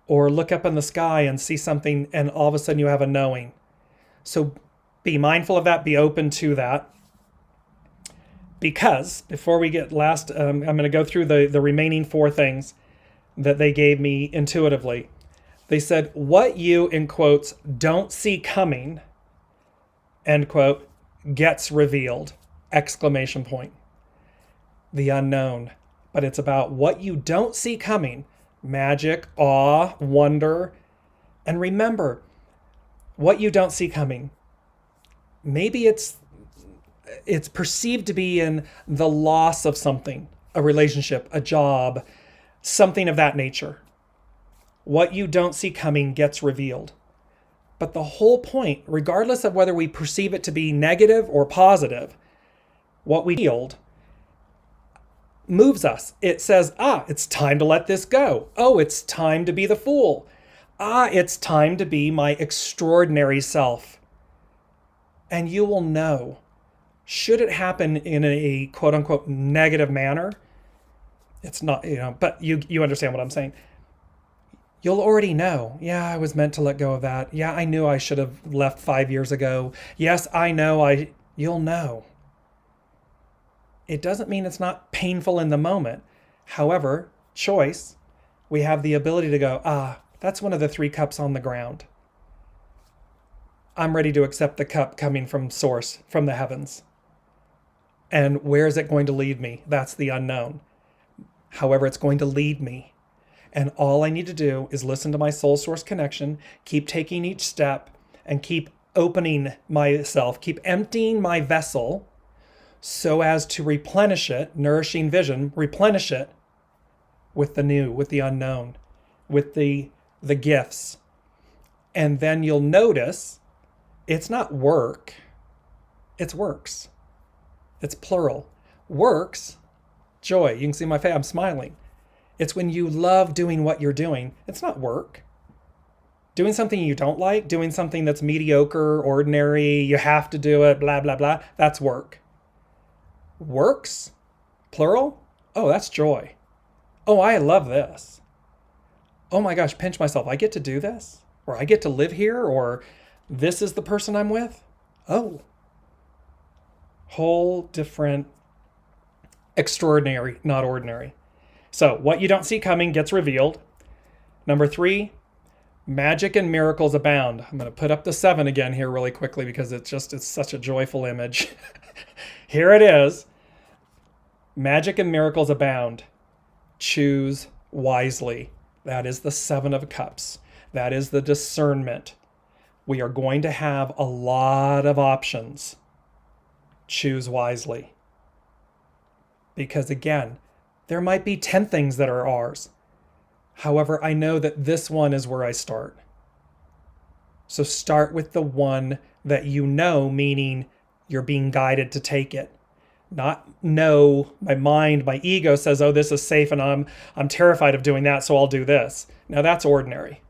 or look up in the sky and see something, and all of a sudden you have a knowing. So be mindful of that. Be open to that. Because before we get I'm going to go through the remaining 4 things that they gave me intuitively. They said, what you, in quotes, don't see coming, end quote, gets revealed, exclamation point. The unknown. But it's about what you don't see coming. Magic, awe, wonder. And remember, what you don't see coming. Maybe it's it's perceived to be in the loss of something, a relationship, a job, something of that nature. What you don't see coming gets revealed. But the whole point, regardless of whether we perceive it to be negative or positive, what we revealed moves us. It says, it's time to let this go. Oh, it's time to be the fool. It's time to be my extraordinary self. And you will know, should it happen in a quote unquote negative manner, it's not, but you understand what I'm saying. You'll already know. Yeah, I was meant to let go of that. Yeah, I knew I should have left 5 years ago. Yes, I know you'll know. It doesn't mean it's not painful in the moment. However, choice, we have the ability to go, that's one of the 3 cups on the ground. I'm ready to accept the cup coming from source, from the heavens. And where is it going to lead me? That's the unknown. However, it's going to lead me. And all I need to do is listen to my soul source connection, keep taking each step, and keep opening myself, keep emptying my vessel so as to replenish it, nourishing vision, replenish it with the new, with the unknown, with the gifts. And then you'll notice it's not work, it's works. It's plural. Works, joy. You can see my face, I'm smiling. It's when you love doing what you're doing. It's not work. Doing something you don't like, doing something that's mediocre, ordinary, you have to do it, blah, blah, blah, that's work. Works, plural, that's joy. Oh, I love this. Oh my gosh, pinch myself. I get to do this? Or I get to live here? Or this is the person I'm with? Oh. Whole different, extraordinary, not ordinary. So what you don't see coming gets revealed. Number 3, magic and miracles abound. I'm going to put up the 7 again here really quickly because it's such a joyful image. Here it is. Magic and miracles abound. Choose wisely. That is the 7 of Cups. That is the discernment. We are going to have a lot of options. Choose wisely. Because again, there might be 10 things that are ours. However, I know that this one is where I start. So start with the one that you know, meaning you're being guided to take it. Not know, my mind, my ego says, this is safe and I'm terrified of doing that, so I'll do this. Now that's ordinary.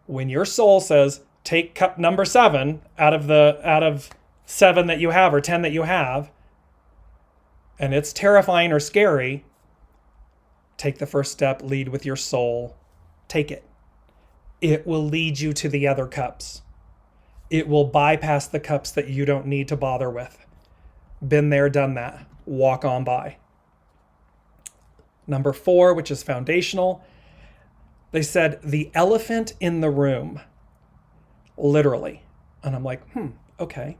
When your soul says, take cup number 7 out of 7 that you have or 10 that you have, and it's terrifying or scary, take the first step, lead with your soul. Take it. It will lead you to the other cups. It will bypass the cups that you don't need to bother with. Been there, done that. Walk on by. Number 4, which is foundational, they said the elephant in the room, literally. And I'm like, okay.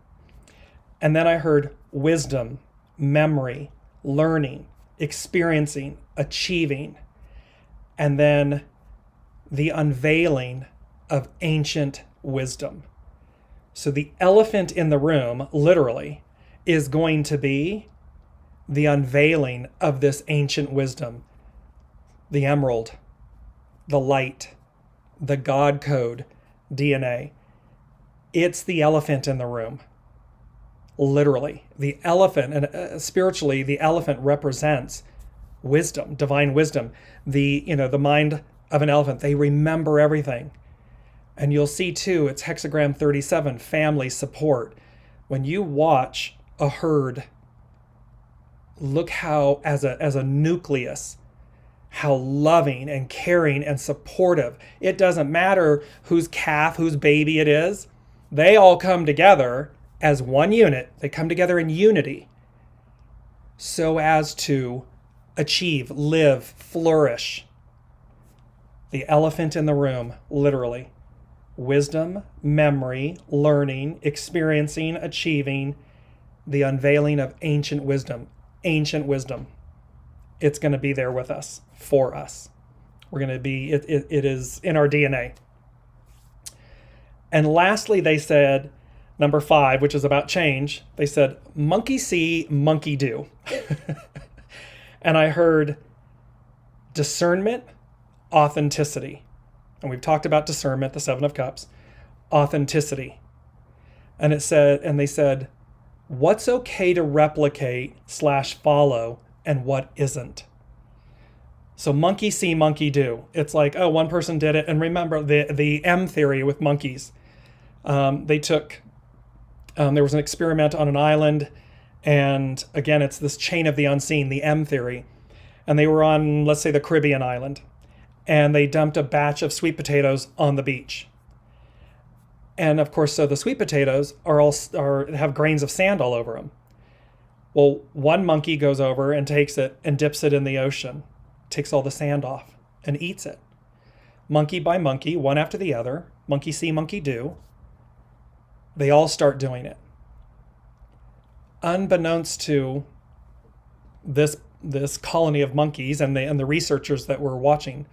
And then I heard wisdom, memory, learning, experiencing, achieving, and then the unveiling of ancient wisdom. So the elephant in the room, literally, is going to be the unveiling of this ancient wisdom, the emerald, the light, the God code, DNA. It's the elephant in the room. Literally, the elephant, and spiritually, the elephant represents wisdom, divine wisdom. The mind of an elephant, they remember everything. And you'll see too, it's hexagram 37, family support. When you watch a herd, look how, as a nucleus, how loving and caring and supportive. It doesn't matter whose calf, whose baby it is. They all come together as one unit. They come together in unity so as to achieve, live, flourish. The elephant in the room, literally. Wisdom, memory, learning, experiencing, achieving, the unveiling of ancient wisdom. Ancient wisdom. It's going to be there with us, for us. We're going to be, it is in our DNA. And lastly, they said, Number 5, which is about change, they said, monkey see, monkey do. And I heard discernment, authenticity. And we've talked about discernment, the 7 of Cups, authenticity. And they said, what's okay to replicate / follow and what isn't? So monkey see, monkey do. It's like, oh, one person did it. And remember the M theory with monkeys. They took, there was an experiment on an island. And again, it's this chain of the unseen, the M theory. And they were on, let's say, the Caribbean island. And they dumped a batch of sweet potatoes on the beach. And of course, so the sweet potatoes have grains of sand all over them. Well, one monkey goes over and takes it and dips it in the ocean, takes all the sand off and eats it. Monkey by monkey, one after the other, monkey see, monkey do. They all start doing it. Unbeknownst to this colony of monkeys and the researchers that were watching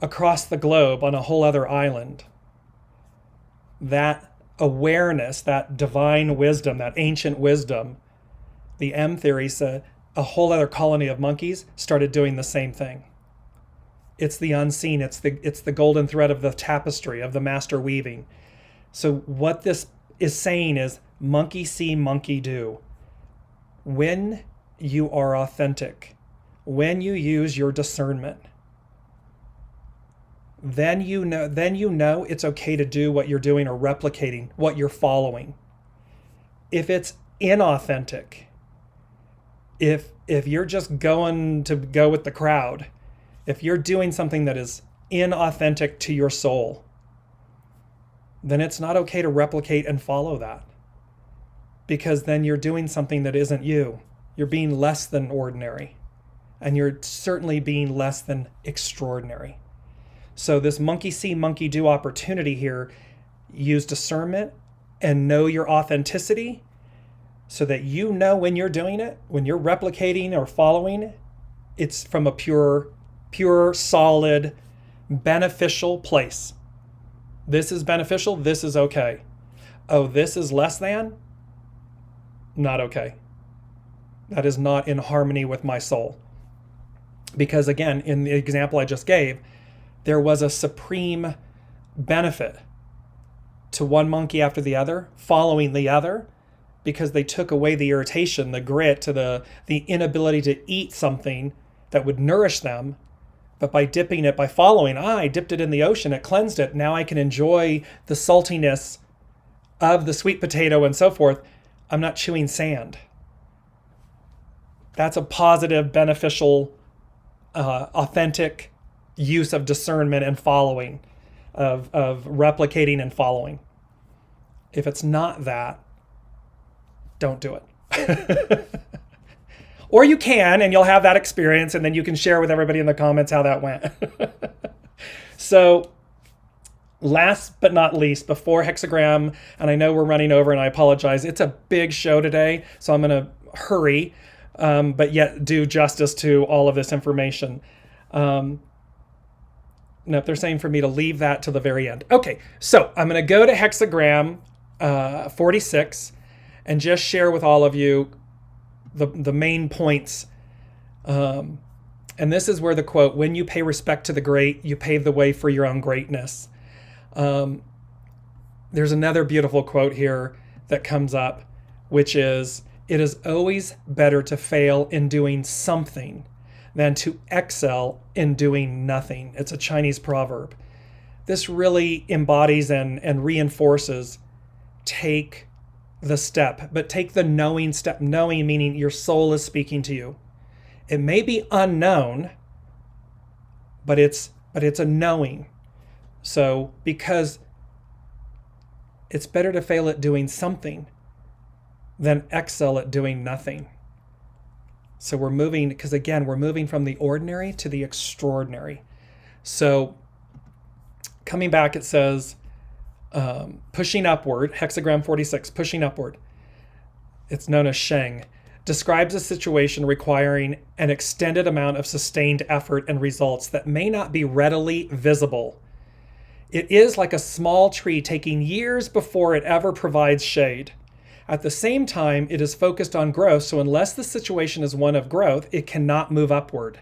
across the globe on a whole other island, that awareness, that divine wisdom, that ancient wisdom, the M theory said a whole other colony of monkeys started doing the same thing. It's the unseen. It's the golden thread of the tapestry of the master weaving. So what this is saying is monkey see, monkey do. When you are authentic, when you use your discernment, then you know it's okay to do what you're doing or replicating what you're following. If it's inauthentic, if you're just going to go with the crowd, if you're doing something that is inauthentic to your soul, then it's not okay to replicate and follow that. Because then you're doing something that isn't you. You're being less than ordinary. And you're certainly being less than extraordinary. So this monkey see, monkey do opportunity here, use discernment and know your authenticity so that you know when you're doing it, when you're replicating or following, it's from a pure, solid, beneficial place. This is beneficial, this is okay. Oh, this is less than? Not okay. That is not in harmony with my soul. Because again, in the example I just gave, there was a supreme benefit to one monkey after the other, following the other, because they took away the irritation, the grit, to the inability to eat something that would nourish them. But by dipping it, by following, I dipped it in the ocean, it cleansed it. Now I can enjoy the saltiness of the sweet potato and so forth. I'm not chewing sand. That's a positive, beneficial, authentic use of discernment and following, of replicating and following. If it's not that, don't do it. Or you can, and you'll have that experience, and then you can share with everybody in the comments how that went. So, last but not least, before hexagram, and I know we're running over, and I apologize. It's a big show today, so I'm going to hurry, but yet do justice to all of this information. No, they're saying for me to leave that to the very end. Okay, so I'm going to go to hexagram 46 and just share with all of you the main points. And this is where the quote, "When you pay respect to the great, you pave the way for your own greatness." There's another beautiful quote here that comes up, which is, "It is always better to fail in doing something than to excel in doing nothing." It's a Chinese proverb. This really embodies and reinforces take the step, but take the knowing step. Knowing meaning your soul is speaking to you. It may be unknown, but it's a knowing. So because it's better to fail at doing something than excel at doing nothing. So we're moving, because again, we're moving from the ordinary to the extraordinary. So coming back, it says, pushing upward, hexagram 46, pushing upward. It's known as Sheng. Describes a situation requiring an extended amount of sustained effort and results that may not be readily visible. It is like a small tree taking years before it ever provides shade. At the same time, it is focused on growth, so unless the situation is one of growth, it cannot move upward.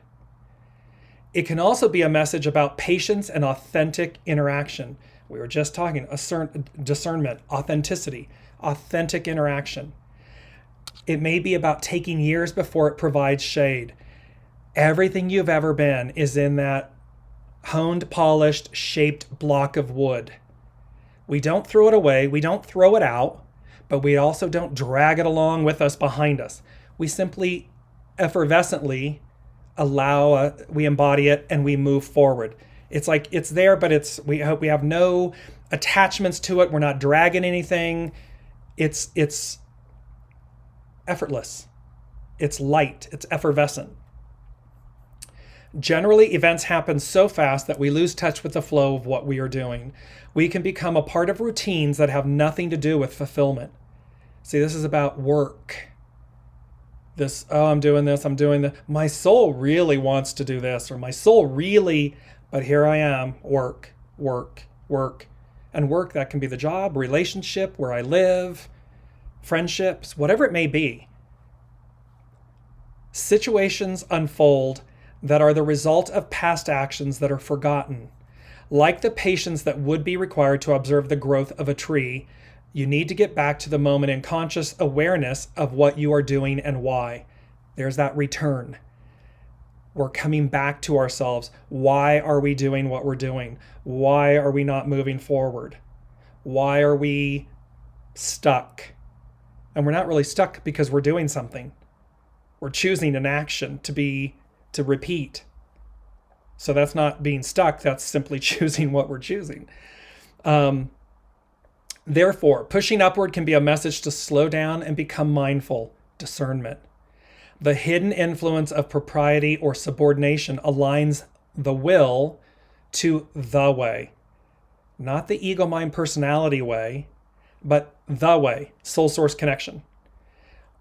It can also be a message about patience and authentic interaction. We were just talking discernment, authenticity, authentic interaction. It may be about taking years before it provides shade. Everything you've ever been is in that honed, polished, shaped block of wood. We don't throw it away, we don't throw it out, but we also don't drag it along with us behind us. We simply effervescently we embody it and we move forward. It's like it's there, but we have no attachments to it. We're not dragging anything. It's effortless. It's light. It's effervescent. Generally, events happen so fast that we lose touch with the flow of what we are doing. We can become a part of routines that have nothing to do with fulfillment. See, this is about work. I'm doing this, I'm doing that. My soul really wants to do this, or my soul really, but here I am, work. And work, that can be the job, relationship, where I live, friendships, whatever it may be. Situations unfold that are the result of past actions that are forgotten. Like the patience that would be required to observe the growth of a tree, you need to get back to the moment in conscious awareness of what you are doing and why. There's that return. We're coming back to ourselves. Why are we doing what we're doing? Why are we not moving forward? Why are we stuck? And we're not really stuck because we're doing something. We're choosing an action to repeat. So that's not being stuck. That's simply choosing what we're choosing. Therefore, pushing upward can be a message to slow down and become mindful, discernment. The hidden influence of propriety or subordination aligns the will to the way. Not the ego mind personality way, but the way, soul source connection.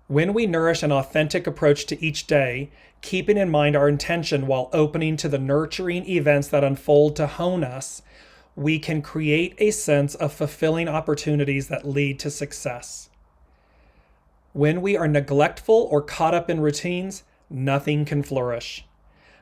When we nourish an authentic approach to each day, keeping in mind our intention while opening to the nurturing events that unfold to hone us, we can create a sense of fulfilling opportunities that lead to success. When we are neglectful or caught up in routines, nothing can flourish.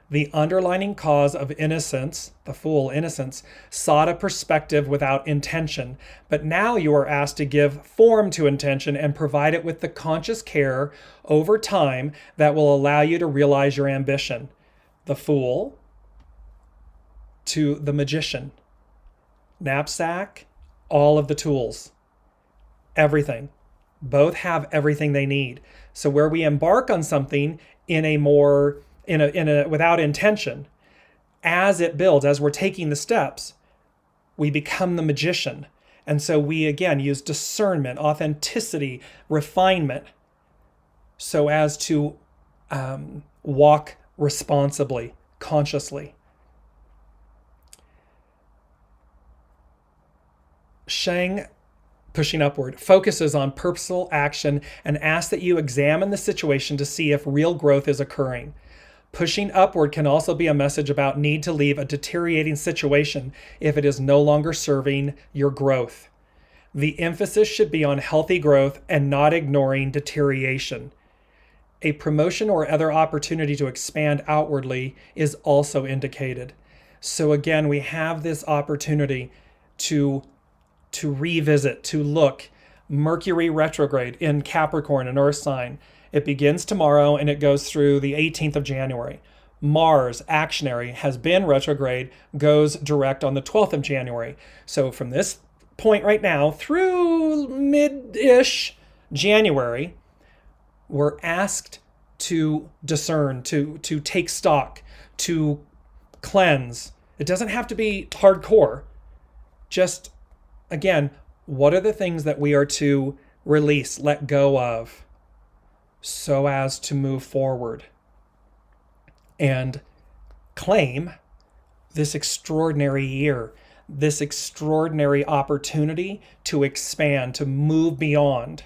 The underlying cause of innocence, the fool, innocence, sought a perspective without intention, but now you are asked to give form to intention and provide it with the conscious care over time that will allow you to realize your ambition. The fool to the magician. Knapsack, all of the tools, everything. Both have everything they need. So where we embark on something without intention, as it builds, as we're taking the steps, we become the magician. And so we again use discernment, authenticity, refinement, so as to walk responsibly, consciously. Shang, pushing upward, focuses on purposeful action and asks that you examine the situation to see if real growth is occurring. Pushing upward can also be a message about need to leave a deteriorating situation if it is no longer serving your growth. The emphasis should be on healthy growth and not ignoring deterioration. A promotion or other opportunity to expand outwardly is also indicated. So again, we have this opportunity to revisit, to look. Mercury retrograde in Capricorn, an earth sign. It begins tomorrow and it goes through the 18th of January. Mars, actionary, has been retrograde, goes direct on the 12th of January. So from this point right now through mid-ish January, we're asked to discern, to take stock, to cleanse. It doesn't have to be hardcore. Just, again, what are the things that we are to release, let go of, so as to move forward and claim this extraordinary year, this extraordinary opportunity to expand, to move beyond.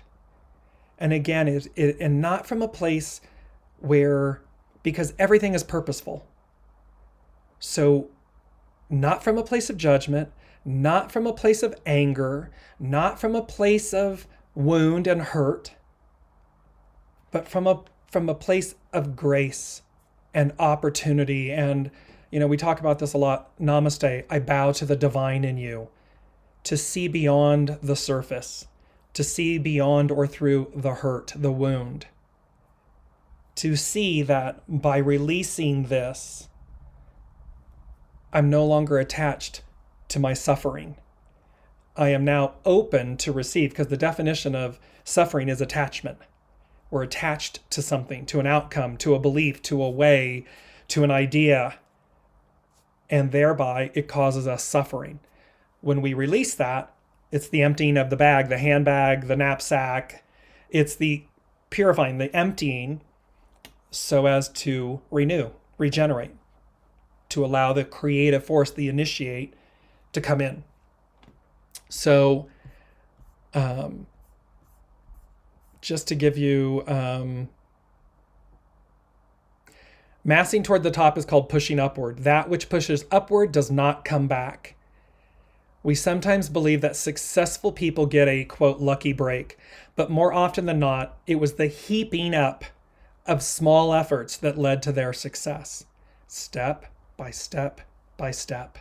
And again, and not from a place where, because everything is purposeful. So not from a place of judgment, not from a place of anger, not from a place of wound and hurt, but from a place of grace and opportunity. And, we talk about this a lot. Namaste. I bow to the divine in you, to see beyond the surface, to see beyond or through the hurt, the wound, to see that by releasing this, I'm no longer attached to my suffering. I am now open to receive, because the definition of suffering is attachment. We're attached to something, to an outcome, to a belief, to a way, to an idea, and thereby it causes us suffering. When we release that, it's the emptying of the bag, the handbag, the knapsack. It's the purifying, the emptying, so as to renew, regenerate, to allow the creative force, the initiate, to come in. So, just to give you, massing toward the top is called pushing upward. That which pushes upward does not come back. We sometimes believe that successful people get a, quote, lucky break, but more often than not, it was the heaping up of small efforts that led to their success, step by step by step.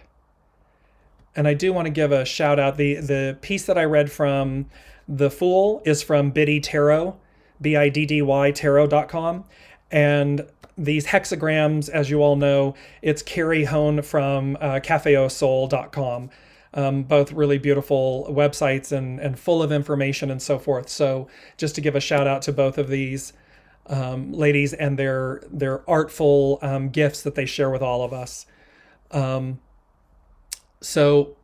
And I do want to give a shout out. The piece that I read from The Fool is from Biddy Tarot, BIDDY tarot.com. And these hexagrams, as you all know, it's Carrie Hone from cafeosoul.com. Both really beautiful websites and full of information and so forth. So just to give a shout out to both of these ladies and their artful gifts that they share with all of us. So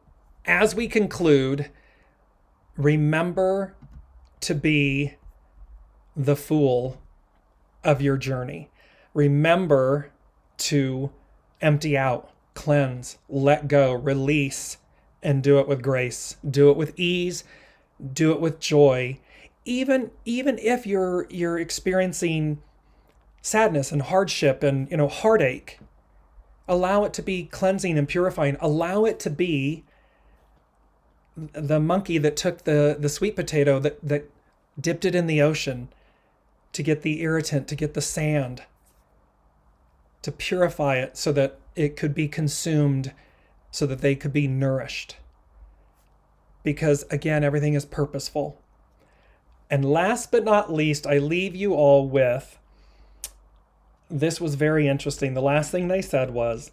as we conclude, remember to be the fool of your journey. Remember to empty out, cleanse, let go, release, and do it with grace. Do it with ease. Do it with joy. Even if you're experiencing sadness and hardship and heartache, allow it to be cleansing and purifying. Allow it to be the monkey that took the sweet potato that dipped it in the ocean to get the irritant, to get the sand, to purify it so that it could be consumed, so that they could be nourished. Because again, everything is purposeful. And last but not least, I leave you all with, this was very interesting. The last thing they said was,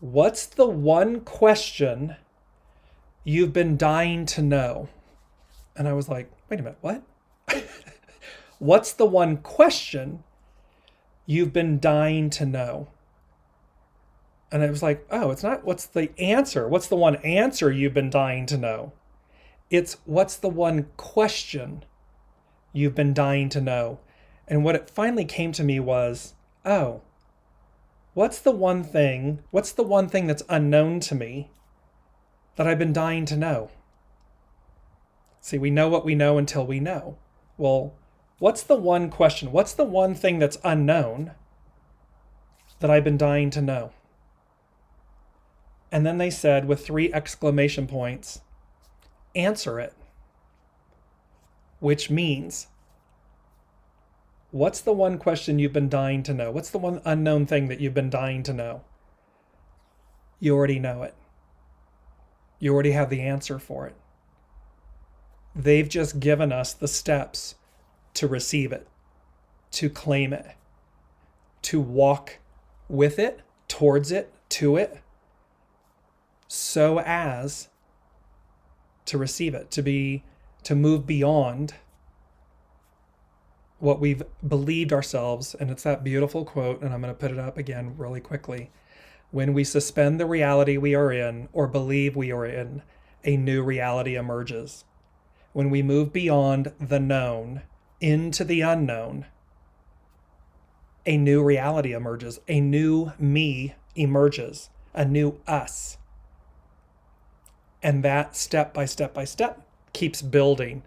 what's the one question you've been dying to know? And I was like, wait a minute, what? What's the one question you've been dying to know? And I was like, oh, it's not what's the answer. What's the one answer you've been dying to know? It's what's the one question you've been dying to know? And what it finally came to me was, oh, what's the one thing that's unknown to me that I've been dying to know? See, we know what we know until we know. Well, what's the one question? What's the one thing that's unknown that I've been dying to know? And then they said, with 3 exclamation points, answer it. Which means, what's the one question you've been dying to know? What's the one unknown thing that you've been dying to know? You already know it. You already have the answer for it. They've just given us the steps to receive it, to claim it, to walk with it, towards it, to it, so as to receive it, to move beyond what we've believed ourselves. And it's that beautiful quote, and I'm going to put it up again really quickly. When we suspend the reality we are in or believe we are in, a new reality emerges. When we move beyond the known into the unknown, a new reality emerges. A new me emerges. A new us. And that step by step by step keeps building.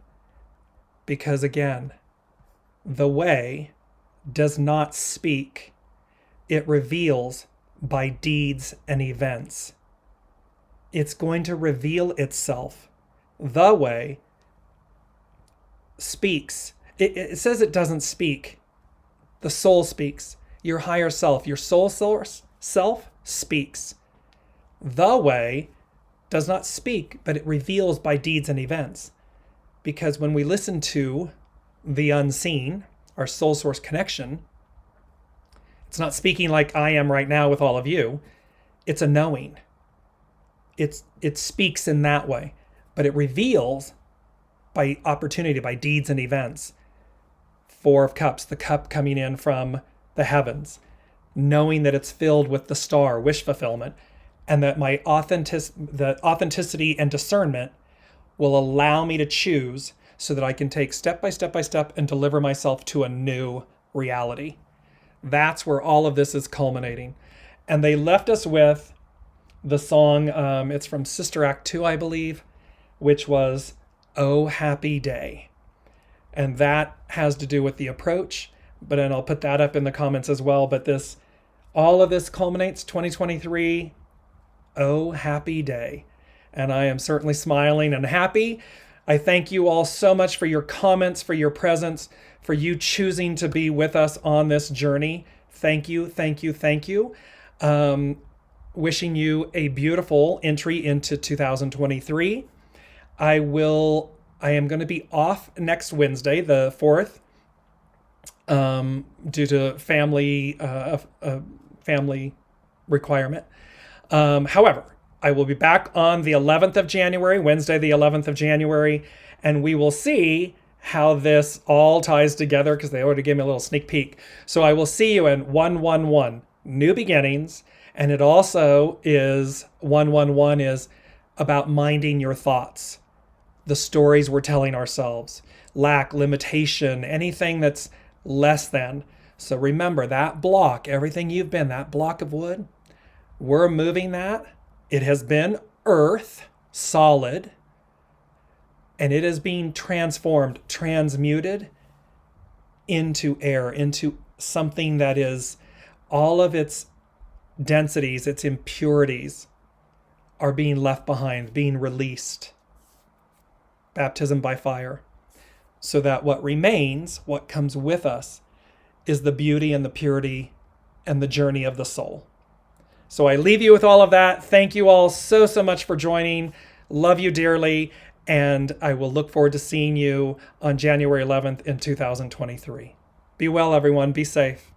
Because again, the way does not speak. It reveals by deeds and events. it's going to reveal itself. The way speaks. It says it doesn't speak. The soul speaks. Your higher self, your soul source self speaks. The way does not speak, but it reveals by deeds and events. Because when we listen to the unseen, our soul source connection, it's not speaking like I am right now with all of you. It's a knowing. It speaks in that way, but it reveals by opportunity, by deeds and events. Four of Cups, the cup coming in from the heavens, knowing that it's filled with the star, wish fulfillment, and that the authenticity and discernment will allow me to choose so that I can take step by step by step and deliver myself to a new reality. That's where all of this is culminating. And they left us with the song, it's from Sister Act 2, I believe, which was Oh Happy Day. And that has to do with the approach, and I'll put that up in the comments as well. But all of this culminates 2023, oh happy day. And I am certainly smiling and happy. I thank you all so much for your comments, for your presence, for you choosing to be with us on this journey. Thank you, thank you, thank you. Wishing you a beautiful entry into 2023. I am going to be off next Wednesday, the 4th, due to family requirement. However, I will be back on the 11th of January, Wednesday, the 11th of January, and we will see how this all ties together because they already gave me a little sneak peek. So I will see you in 111, New Beginnings. And it also is 111 is about minding your thoughts, the stories we're telling ourselves, lack, limitation, anything that's less than. So remember that block, everything you've been, that block of wood, we're moving that. It has been earth, solid, and it is being transformed, transmuted into air, into something that is all of its densities, its impurities are being left behind, being released. Baptism by fire. So that what remains, what comes with us, is the beauty and the purity and the journey of the soul. So I leave you with all of that. Thank you all so much for joining. Love you dearly. And I will look forward to seeing you on January 11th in 2023. Be well, everyone. Be safe.